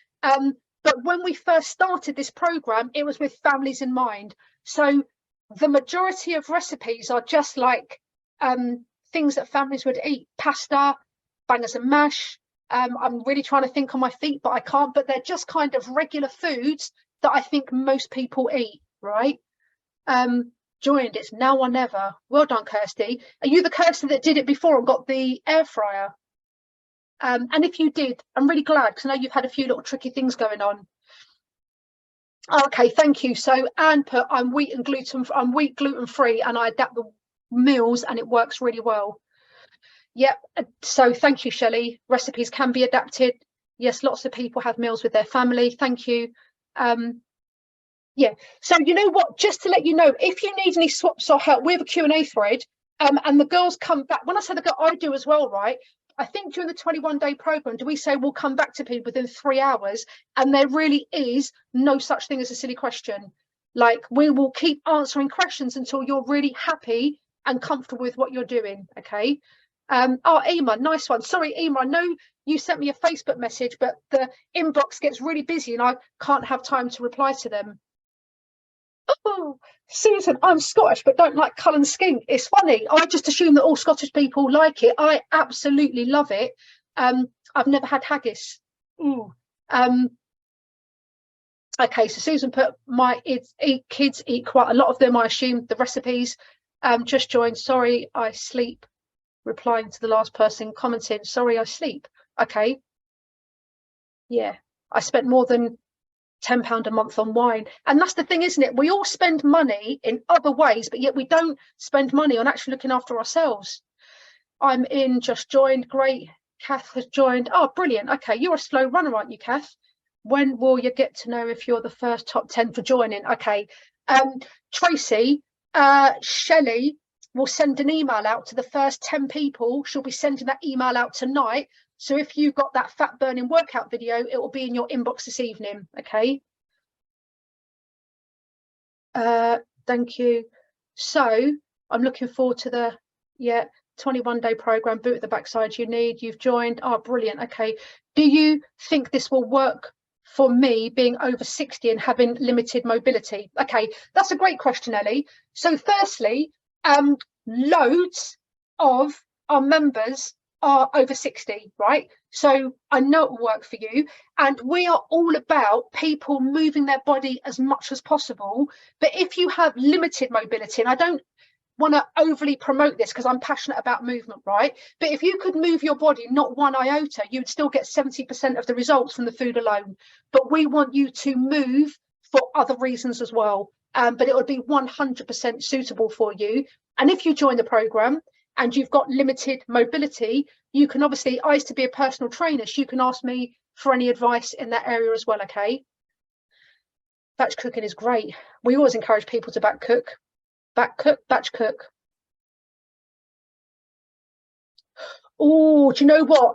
But when we first started this program, it was with families in mind. So the majority of recipes are just like things that families would eat: pasta, bangers and mash. I'm really trying to think on my feet, but I can't. But they're just kind of regular foods that I think most people eat, right? Joined, it's now or never. Well done, Kirsty. Are you the Kirsty that did it before and got the air fryer? And if you did, I'm really glad, because I know you've had a few little tricky things going on. Okay, thank you. So Anne put, I'm wheat gluten free, and I adapt the meals and it works really well. Yep. So thank you, Shelley. Recipes can be adapted. Yes, lots of people have meals with their family. Thank you. Yeah, so you know what, just to let you know, if you need any swaps or help, we have a Q&A thread, and the girls come back. When I say the girl, I do as well, right? I think during the 21-day program, do we say we'll come back to people within 3 hours? And there really is no such thing as a silly question. Like, we will keep answering questions until you're really happy and comfortable with what you're doing. Okay. Oh, Ema, nice one. Sorry, Ema, I know you sent me a Facebook message, but the inbox gets really busy and I can't have time to reply to them. Oh, Susan, I'm Scottish but don't like Cullen skink. It's funny, I just assume that all Scottish people like it. I absolutely love it. I've never had haggis. Ooh. Okay, so Susan put, kids eat quite a lot of them, I assume, the recipes. Just joined, sorry I sleep, replying to the last person commenting, sorry I sleep. Okay, yeah, I spent more than £10 a month on wine, and that's the thing, isn't it? We all spend money in other ways, but yet we don't spend money on actually looking after ourselves. I'm in, just joined. Great. Kath has joined. Oh, brilliant. Okay, you're a slow runner, aren't you, Kath? When will you get to know if you're the first top 10 for joining? Okay, Tracy, Shelley will send an email out to the first 10 people. She'll be sending that email out tonight. So if you've got that fat burning workout video, it will be in your inbox this evening. Okay. Thank you. So I'm looking forward to the 21-day program. Boot at the backside you need. You've joined. Oh, brilliant. Okay. Do you think this will work for me, being over 60 and having limited mobility? Okay, that's a great question, Ellie. So firstly, loads of our members are over 60, right? So I know it will work for you, and we are all about people moving their body as much as possible. But if you have limited mobility, and I don't want to overly promote this because I'm passionate about movement, right? But if you could move your body not one iota, you'd still get 70% of the results from the food alone. But we want you to move for other reasons as well. But it would be 100% suitable for you. And if you join the program and you've got limited mobility, you can obviously, I used to be a personal trainer, so you can ask me for any advice in that area as well. Okay. Batch cooking is great. We always encourage people to batch cook. Oh, do you know what?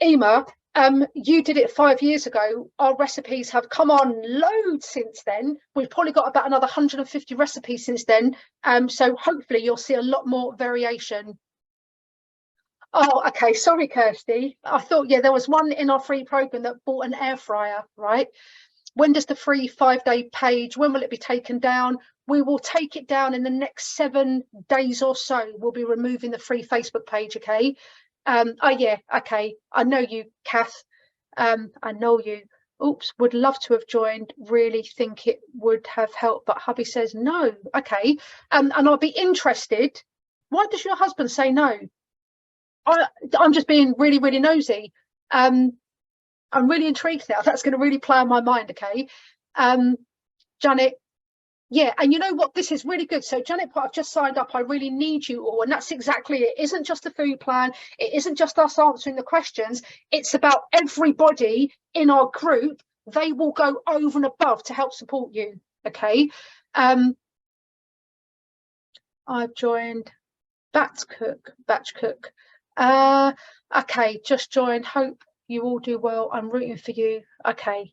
Emma, you did it 5 years ago. Our recipes have come on loads since then. We've probably got about another 150 recipes since then. So hopefully you'll see a lot more variation. Oh, okay. Sorry, Kirsty. I thought, yeah, there was one in our free program that bought an air fryer, right? When does the free 5-day page, when will it be taken down? We will take it down in the next 7 days or so. We'll be removing the free Facebook page, okay? Oh yeah, okay. I know you, Kath. I know you. Oops, would love to have joined. Really think it would have helped, but hubby says no. Okay. And I'll be interested. Why does your husband say no? I'm just being really, really nosy. I'm really intrigued now. That's going to really play on my mind, okay? Janet, yeah, and you know what? This is really good. So Janet, I've just signed up. I really need you all. And that's exactly it. It isn't just a food plan. It isn't just us answering the questions. It's about everybody in our group. They will go over and above to help support you, okay? I've joined Batch Cook. Okay, just joined. Hope you all do well. I'm rooting for you. Okay.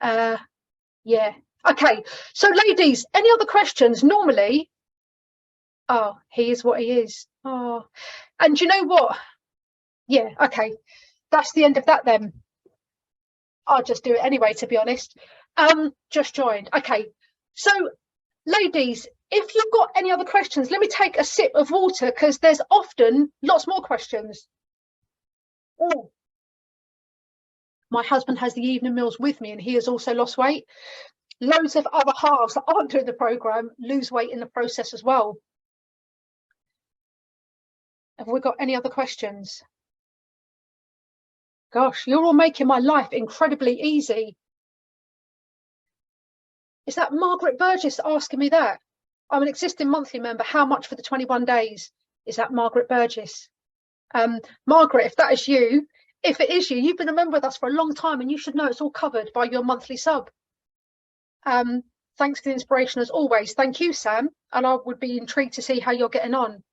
Yeah. Okay. So ladies, any other questions? Normally, oh, he is what he is. Oh, and you know what? Yeah, okay. That's the end of that then. I'll just do it anyway, to be honest. Just joined. Okay. So ladies, if you've got any other questions, let me take a sip of water because there's often lots more questions. Oh, my husband has the evening meals with me and he has also lost weight. Loads of other halves that aren't doing the program lose weight in the process as well. Have we got any other questions? Gosh, you're all making my life incredibly easy. Is that Margaret Burgess asking me that? I'm an existing monthly member. How much for the 21 days? Is that Margaret Burgess? Margaret, if that is you, if it is you, you've been a member with us for a long time and you should know it's all covered by your monthly sub. Thanks for the inspiration as always. Thank you, Sam. And I would be intrigued to see how you're getting on.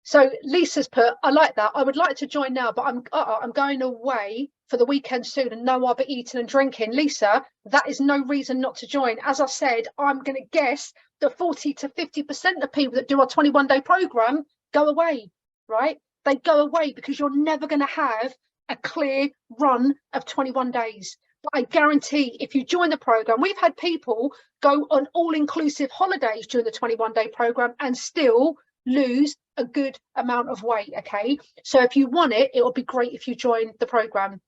So Lisa's put, I like that. I would like to join now, but I'm going away for the weekend soon and no, I'll be eating and drinking. Lisa, that is no reason not to join. As I said, I'm going to guess that 40 to 50% of people that do our 21-day program go away, right? They go away because you're never going to have a clear run of 21 days. But I guarantee if you join the program, we've had people go on all-inclusive holidays during the 21-day program and still lose a good amount of weight, okay? So if you want it, it will be great if you join the program.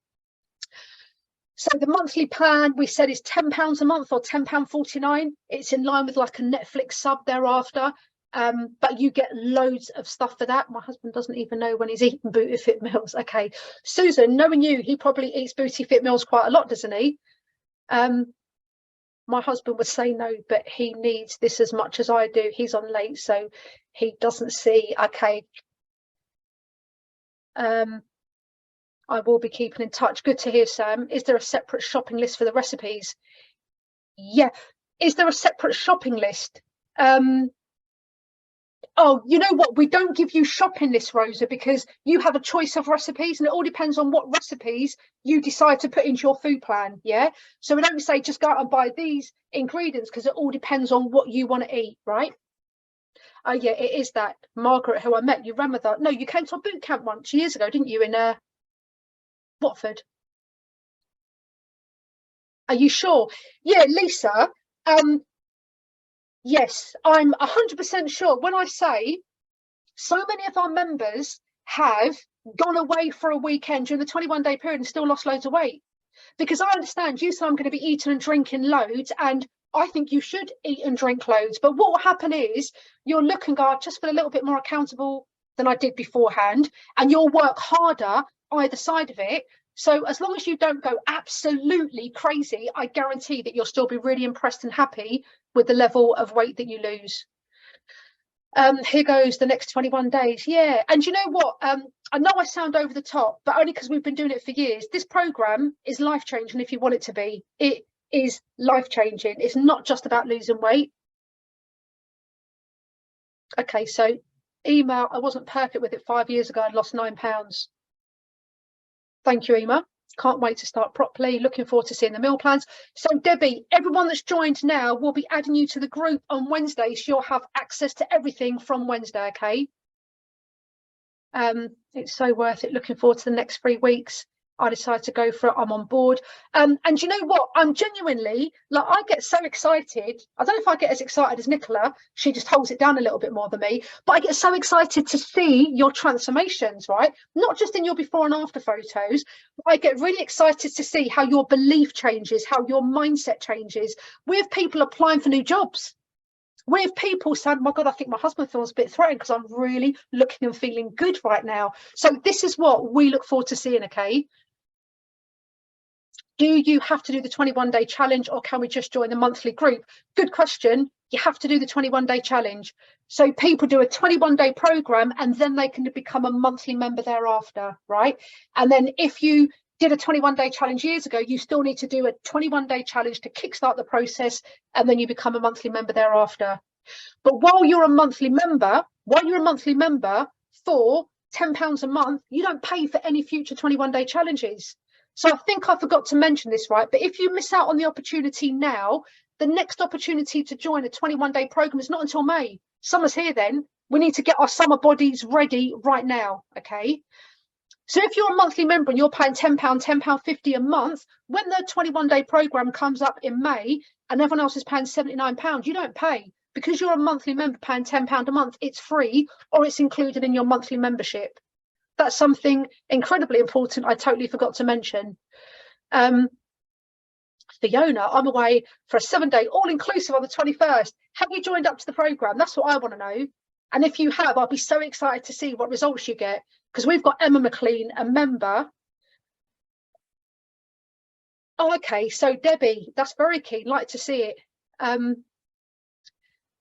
So the monthly plan we said is £10 a month or £10.49. It's in line with like a Netflix sub thereafter, but you get loads of stuff for that. My husband doesn't even know when he's eating Booty Fit meals. Okay, Susan, knowing you, he probably eats Booty Fit meals quite a lot, doesn't he? My husband would say no, but he needs this as much as I do. He's on late, so he doesn't see. Okay. I will be keeping in touch. Good to hear, Sam. Is there a separate shopping list for the recipes? Yeah. Is there a separate shopping list? Oh, you know what? We don't give you shopping lists, Rosa, because you have a choice of recipes and it all depends on what recipes you decide to put into your food plan. Yeah. So we don't say just go out and buy these ingredients because it all depends on what you want to eat, right? Oh, yeah, it is that. Margaret, who I met, you remember that? No, you came to a boot camp once years ago, didn't you, in Watford? Are you sure? Yeah, Lisa. Yes, I'm 100% sure. When I say so many of our members have gone away for a weekend during the 21-day period and still lost loads of weight. Because I understand you say I'm going to be eating and drinking loads, and I think you should eat and drink loads. But what will happen is you'll look and go, I just feel a little bit more accountable than I did beforehand, and you'll work harder either side of it. So as long as you don't go absolutely crazy, I guarantee that you'll still be really impressed and happy with the level of weight that you lose. Here goes the next 21 days. Yeah. And you know what? I know I sound over the top, but only because we've been doing it for years. This program is life-changing if you want it to be. It is life-changing. It's not just about losing weight. Okay, so email, I wasn't perfect with it 5 years ago. I'd lost £9. Thank you, Emma. Can't wait to start properly. Looking forward to seeing the meal plans. So Debbie, everyone that's joined now will be adding you to the group on Wednesday, so you'll have access to everything from Wednesday, okay? It's so worth it. Looking forward to the next 3 weeks. I decided to go for it. I'm on board. And you know what? I'm genuinely, like, I get so excited. I don't know if I get as excited as Nicola. She just holds it down a little bit more than me. But I get so excited to see your transformations, right? Not just in your before and after photos. I get really excited to see how your belief changes, how your mindset changes. We have people applying for new jobs. We have people saying, my God, I think my husband feels a bit threatened because I'm really looking and feeling good right now. So this is what we look forward to seeing, okay? Do you have to do the 21-day challenge, or can we just join the monthly group? Good question. You have to do the 21-day challenge. So people do a 21-day program and then they can become a monthly member thereafter, right? And then if you did a 21-day challenge years ago, you still need to do a 21-day challenge to kickstart the process, and then you become a monthly member thereafter. But while you're a monthly member for £10 a month, you don't pay for any future 21-day challenges. So I think I forgot to mention this, right? But if you miss out on the opportunity now, the next opportunity to join a 21-day program is not until May. Summer's here then. We need to get our summer bodies ready right now, okay? So if you're a monthly member and you're paying £10, £10.50 a month, when the 21-day program comes up in May and everyone else is paying £79, you don't pay. Because you're a monthly member paying £10 a month, it's free, or it's included in your monthly membership. That's something incredibly important I totally forgot to mention. Fiona, I'm away for a 7-day all-inclusive on the 21st. Have you joined up to the programme? That's what I want to know. And if you have, I'll be so excited to see what results you get, because we've got Emma McLean, a member. Oh, okay. So Debbie, that's very keen. Like to see it.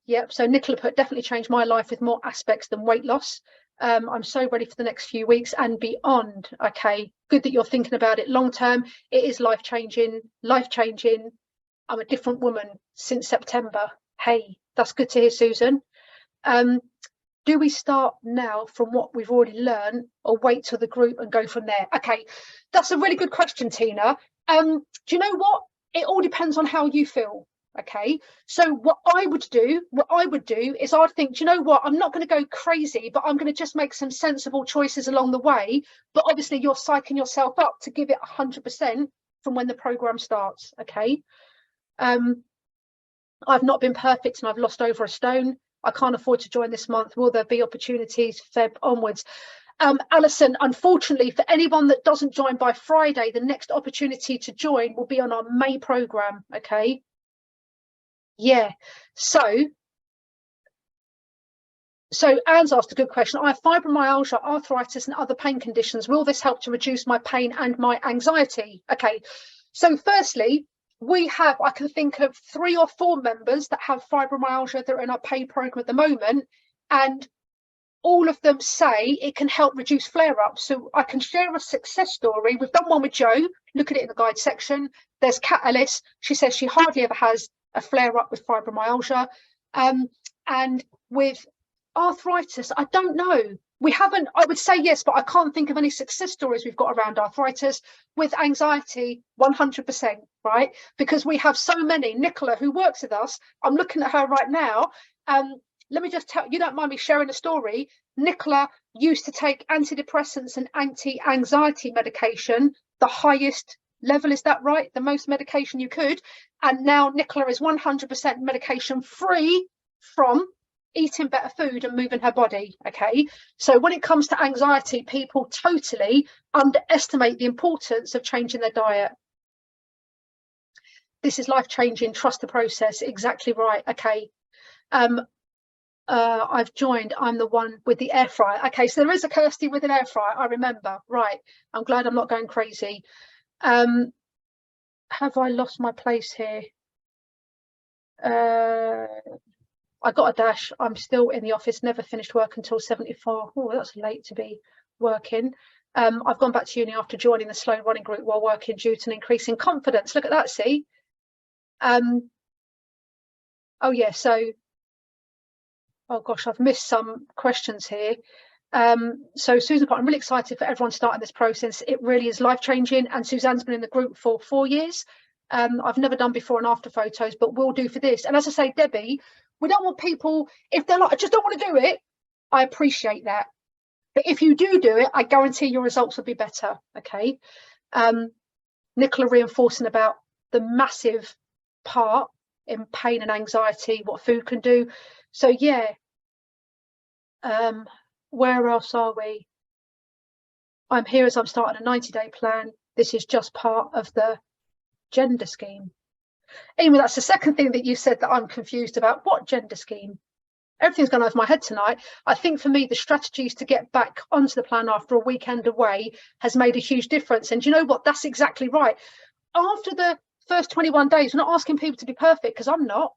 Yep. So Nicola put, definitely changed my life with more aspects than weight loss. I'm so ready for the next few weeks and beyond. Okay, good that you're thinking about it long term. It is life changing. I'm a different woman since September. Hey, that's good to hear, Susan. Do we start now from what we've already learned, or wait till the group and go from there? Okay, that's a really good question, Tina. Do you know what? It all depends on how you feel. Okay, so what I would do is I'd think, do you know what, I'm not going to go crazy, but I'm going to just make some sensible choices along the way. But obviously you're psyching yourself up to give it 100% from when the program starts. Okay, I've not been perfect and I've lost over a stone. I can't afford to join this month. Will there be opportunities Feb onwards? Alison, unfortunately, for anyone that doesn't join by Friday, the next opportunity to join will be on our May program. Okay. Yeah, so Anne's asked a good question. I have fibromyalgia, arthritis and other pain conditions. Will this help to reduce my pain and my anxiety? Okay, so firstly, I can think of 3 or 4 members that have fibromyalgia that are in our paid program at the moment, and all of them say it can help reduce flare-ups. So I can share a success story. We've done one with Jo. Look at it in the guide section. There's Kat Ellis. She says she hardly ever has a flare-up with fibromyalgia. And with arthritis, I don't know. We haven't, I would say yes, but I can't think of any success stories we've got around arthritis. With anxiety, 100%, right? Because we have so many. Nicola, who works with us, I'm looking at her right now. Let me just tell you, don't mind me sharing a story. Nicola used to take antidepressants and anti-anxiety medication, the highest level, is that right? The most medication you could. And now Nicola is 100% medication free from eating better food and moving her body. Okay, so when it comes to anxiety, people totally underestimate the importance of changing their diet. This is life-changing. Trust the process. Exactly right. Okay, I've joined. I'm the one with the air fryer. Okay, so there is a Kirsty with an air fryer, I remember. Right, I'm glad I'm not going crazy. Have I lost my place here? I got a dash. I'm still in the office, never finished work until 74. Oh, that's late to be working. I've gone back to uni after joining the slow running group while working due to an increase in confidence. Look at that, see? Oh yeah, so, oh gosh, I've missed some questions here. So Susan, I'm really excited for everyone starting this process. It really is life-changing, and Suzanne's been in the group for 4 years. I've never done before and after photos, but we'll do for this. And as I say, Debbie, we don't want people, if they're like, I just don't want to do it, I appreciate that. But if you do it, I guarantee your results will be better. Okay. Nicola reinforcing about the massive part in pain and anxiety, what food can do. So yeah. Where else are we? I'm here as I'm starting a 90-day plan. This is just part of the gender scheme. Amy, that's the second thing that you said that I'm confused about. What gender scheme? Everything's gone over my head tonight. I think for me, the strategies to get back onto the plan after a weekend away has made a huge difference. And you know what? That's exactly right. After the first 21 days, we're not asking people to be perfect, because I'm not.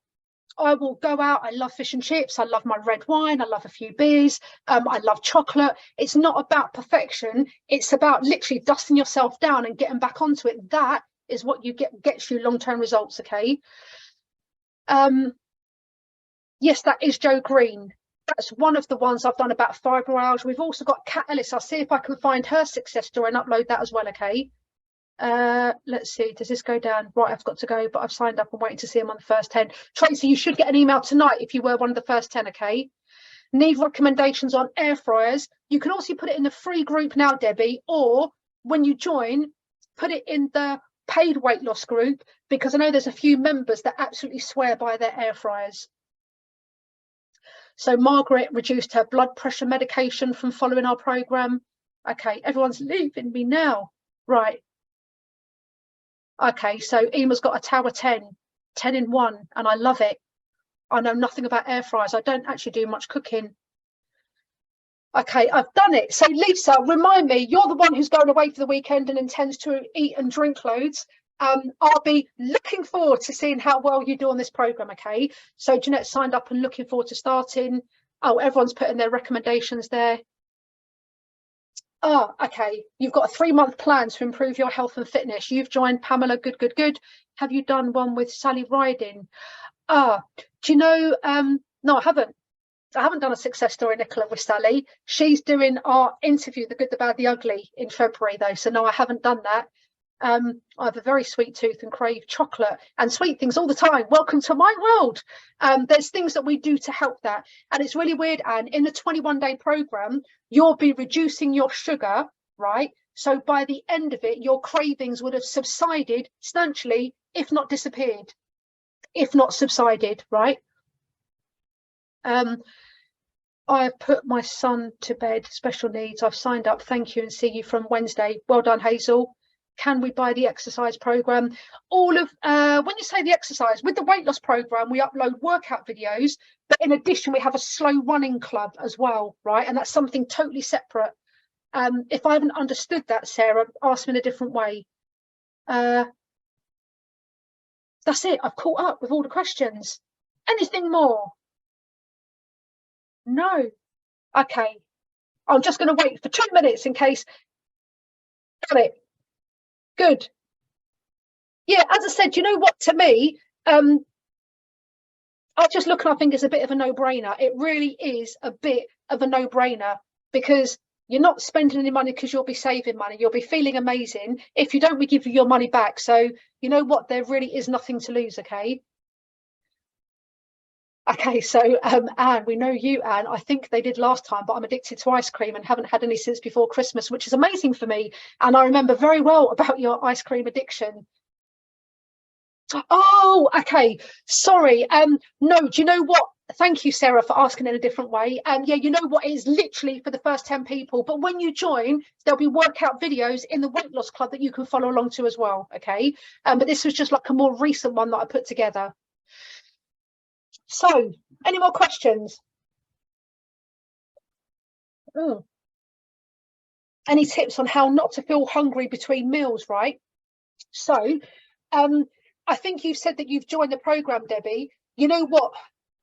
I will go out. I love fish and chips. I love my red wine. I love a few beers. I love chocolate. It's not about perfection. It's about literally dusting yourself down and getting back onto it. That is what you gets you long-term results. Okay. Yes, that is Joe Green. That's one of the ones I've done about fibromyalgia. We've also got Kat Ellis. I'll see if I can find her success story and upload that as well. Okay. Let's see, does this go down? Right, I've got to go, but I've signed up. I'm waiting to see them on the first 10. Tracy, you should get an email tonight if you were one of the first 10. Okay. Need recommendations on air fryers. You can also put it in the free group now, Debbie, or when you join, put it in the paid weight loss group, because I know there's a few members that absolutely swear by their air fryers. So Margaret reduced her blood pressure medication from following our program. Okay, everyone's leaving me now. Right. Okay, so Ema's got a Tower 10 in 1, and I love it. I know nothing about air fryers. I don't actually do much cooking. Okay, I've done it. So Lisa, remind me, you're the one who's going away for the weekend and intends to eat and drink loads. I'll be looking forward to seeing how well you do on this program. Okay, so Jeanette signed up and looking forward to starting. Oh, everyone's putting their recommendations there. Oh, okay. You've got a 3-month plan to improve your health and fitness. You've joined Pamela. Good. Have you done one with Sally Riding? Do you know? No, I haven't. I haven't done a success story, Nicola, with Sally. She's doing our interview, The Good, the Bad, the Ugly, in February, though. So no, I haven't done that. I have a very sweet tooth and crave chocolate and sweet things all the time. Welcome to my world. There's things that we do to help that. And it's really weird, Anne, in the 21-day program, you'll be reducing your sugar, right? So by the end of it, your cravings would have subsided substantially, if not disappeared, if not subsided, right? I've put my son to bed, special needs. I've signed up. Thank you, and see you from Wednesday. Well done, Hazel. Can we buy the exercise program? All of when you say the exercise, with the weight loss program, we upload workout videos, but in addition, we have a slow running club as well, right? And that's something totally separate. If I haven't understood that, Sarah, ask me in a different way. That's it. I've caught up with all the questions. Anything more? No. Okay. I'm just going to wait for 2 minutes in case. Got it. Good. Yeah, as I said, you know what, to me, I just look and I think it's a bit of a no-brainer. It really is a bit of a no-brainer, because you're not spending any money because you'll be saving money. You'll be feeling amazing. If you don't, we give you your money back. So you know what, there really is nothing to lose. Okay, so Anne, we know you, Anne. I think they did last time, but I'm addicted to ice cream and haven't had any since before Christmas, which is amazing for me. And I remember very well about your ice cream addiction. Oh, okay. Sorry. No, do you know what? Thank you, Sarah, for asking in a different way. Yeah, you know what? It is literally for the first 10 people. But when you join, there'll be workout videos in the weight loss club that you can follow along to as well. Okay. But this was just like a more recent one that I put together. So, any more questions? Any tips on how not to feel hungry between meals, right? So, I think you've said that you've joined the program, Debbie. You know what?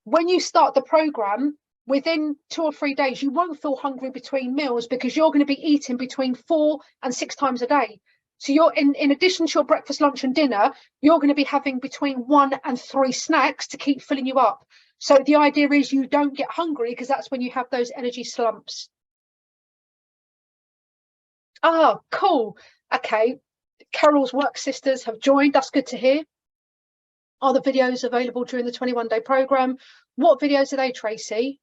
When you start the program, within 2 or 3 days, you won't feel hungry between meals, because you're going to be eating between 4 and 6 times a day. So you're in addition to your breakfast, lunch and dinner, you're going to be having between 1 and 3 snacks to keep filling you up. So the idea is you don't get hungry, because that's when you have those energy slumps. Ah, cool. Okay. Carol's work sisters have joined. That's good to hear. Are the videos available during the 21-day program? What videos are they, Tracy?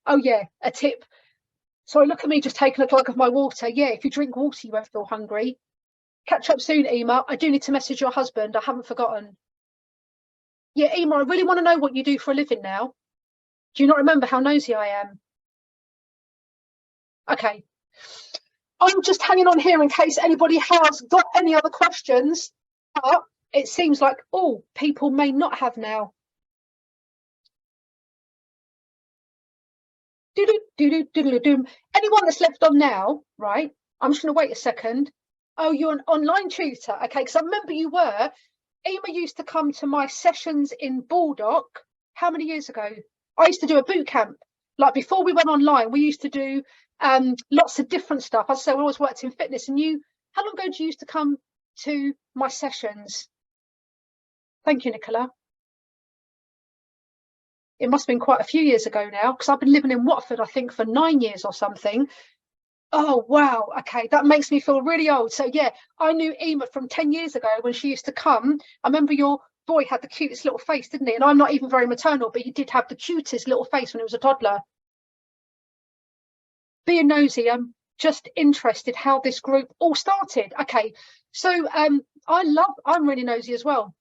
Oh, yeah, a tip. Sorry, look at me just taking a glug of my water. Yeah, if you drink water, you won't feel hungry. Catch up soon, Ema. I do need to message your husband. I haven't forgotten. Yeah, Ema, I really want to know what you do for a living now. Do you not remember how nosy I am? Okay. I'm just hanging on here in case anybody has got any other questions. But it seems like, oh, people may not have now. Anyone that's left on now, right? I'm just going to wait a second. Oh, you're an online tutor. Okay, because I remember you were. Ema used to come to my sessions in Baldock. How many years ago? I used to do a boot camp. Like before we went online, we used to do lots of different stuff. I say we always worked in fitness. And you, how long ago did you used to come to my sessions? Thank you, Nicola. It must have been quite a few years ago now, because I've been living in Watford, I think, for 9 years or something. Oh, wow. Okay, that makes me feel really old. So, yeah, I knew Ema from 10 years ago when she used to come. I remember your boy had the cutest little face, didn't he? And I'm not even very maternal, but he did have the cutest little face when he was a toddler. Being nosy, I'm just interested how this group all started. Okay, so I'm really nosy as well.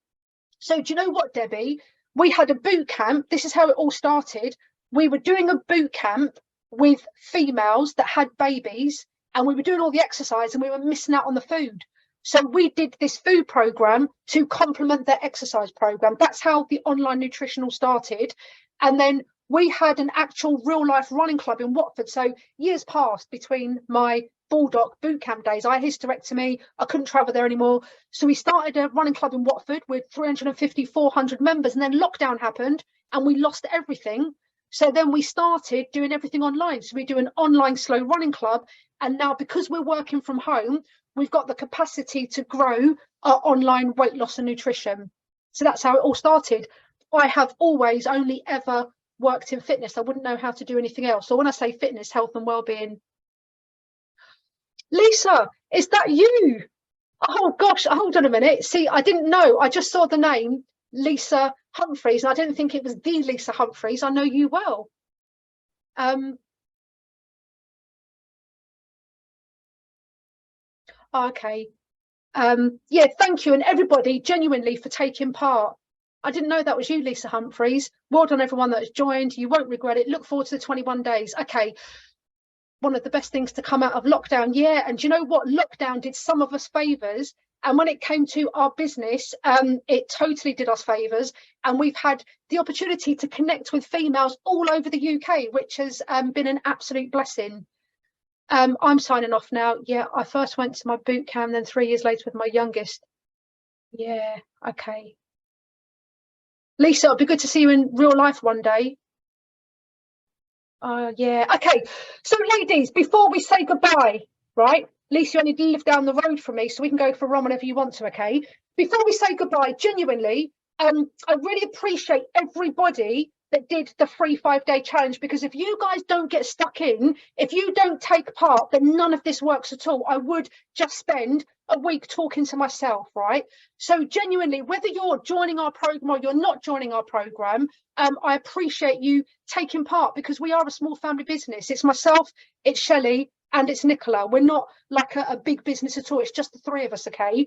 So, do you know what, Debbie? We had a boot camp. This is how it all started. We were doing a boot camp with females that had babies, and we were doing all the exercise and we were missing out on the food. So we did this food program to complement their exercise program. That's how the online nutritional started. And then we had an actual real life running club in Watford. So years passed between my Baldock boot camp days. I had hysterectomy. I couldn't travel there anymore. So we started a running club in Watford with 350, 400 members. And then lockdown happened and we lost everything. So then we started doing everything online. So we do an online slow running club. And now because we're working from home, we've got the capacity to grow our online weight loss and nutrition. So that's how it all started. I have always only ever worked in fitness. I wouldn't know how to do anything else. So when I say fitness, health and well-being. Lisa, is that you? Oh gosh, hold on a minute. See, I didn't know. I just saw the name Lisa Humphreys, and I didn't think it was the Lisa Humphreys. I know you well. Okay. Yeah, thank you, and everybody genuinely for taking part. I didn't know that was you, Lisa Humphreys. Well done, everyone that has joined. You won't regret it. Look forward to the 21 days. Okay. One of the best things to come out of lockdown. Yeah, and you know what? Lockdown did some of us favours. And when it came to our business, it totally did us favours. And we've had the opportunity to connect with females all over the UK, which has been an absolute blessing. I'm signing off now. Yeah, I first went to my boot camp, then 3 years later with my youngest. Yeah, okay. Lisa, it'll be good to see you in real life one day. Yeah, okay. So, ladies, before we say goodbye, right? Lisa, you only live down the road from me, so we can go for a run whenever you want to, okay? Before we say goodbye, genuinely, I really appreciate everybody that did the free 5-day challenge, because if you guys don't get stuck in, if you don't take part, then none of this works at all. I would just spend a week talking to myself, right? So genuinely, whether you're joining our program or you're not joining our program, I appreciate you taking part, because we are a small family business. It's myself, it's Shelley, and it's Nicola. We're not like a big business at all. It's just the three of us, okay?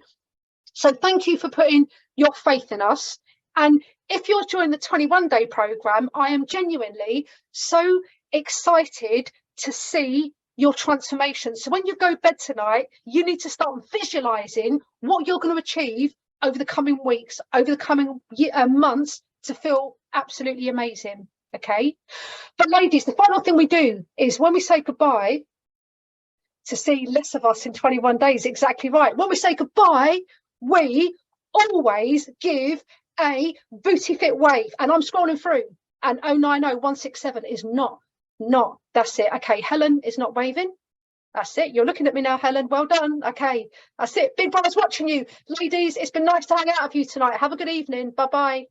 So thank you for putting your faith in us. And if you're joining the 21-day program, I am genuinely so excited to see your transformation. So when you go to bed tonight, you need to start visualizing what you're going to achieve over the coming weeks, over the coming months, to feel absolutely amazing. Okay. But ladies, the final thing we do is when we say goodbye, to see less of us in 21 days. Exactly right. When we say goodbye, we always give a booty fit wave. And I'm scrolling through, and 090167 is not. That's it. Okay, Helen is not waving. That's it. You're looking at me now, Helen. Well done. Okay, that's it. Big Brother's watching you. Ladies, it's been nice to hang out with you tonight. Have a good evening. Bye-bye.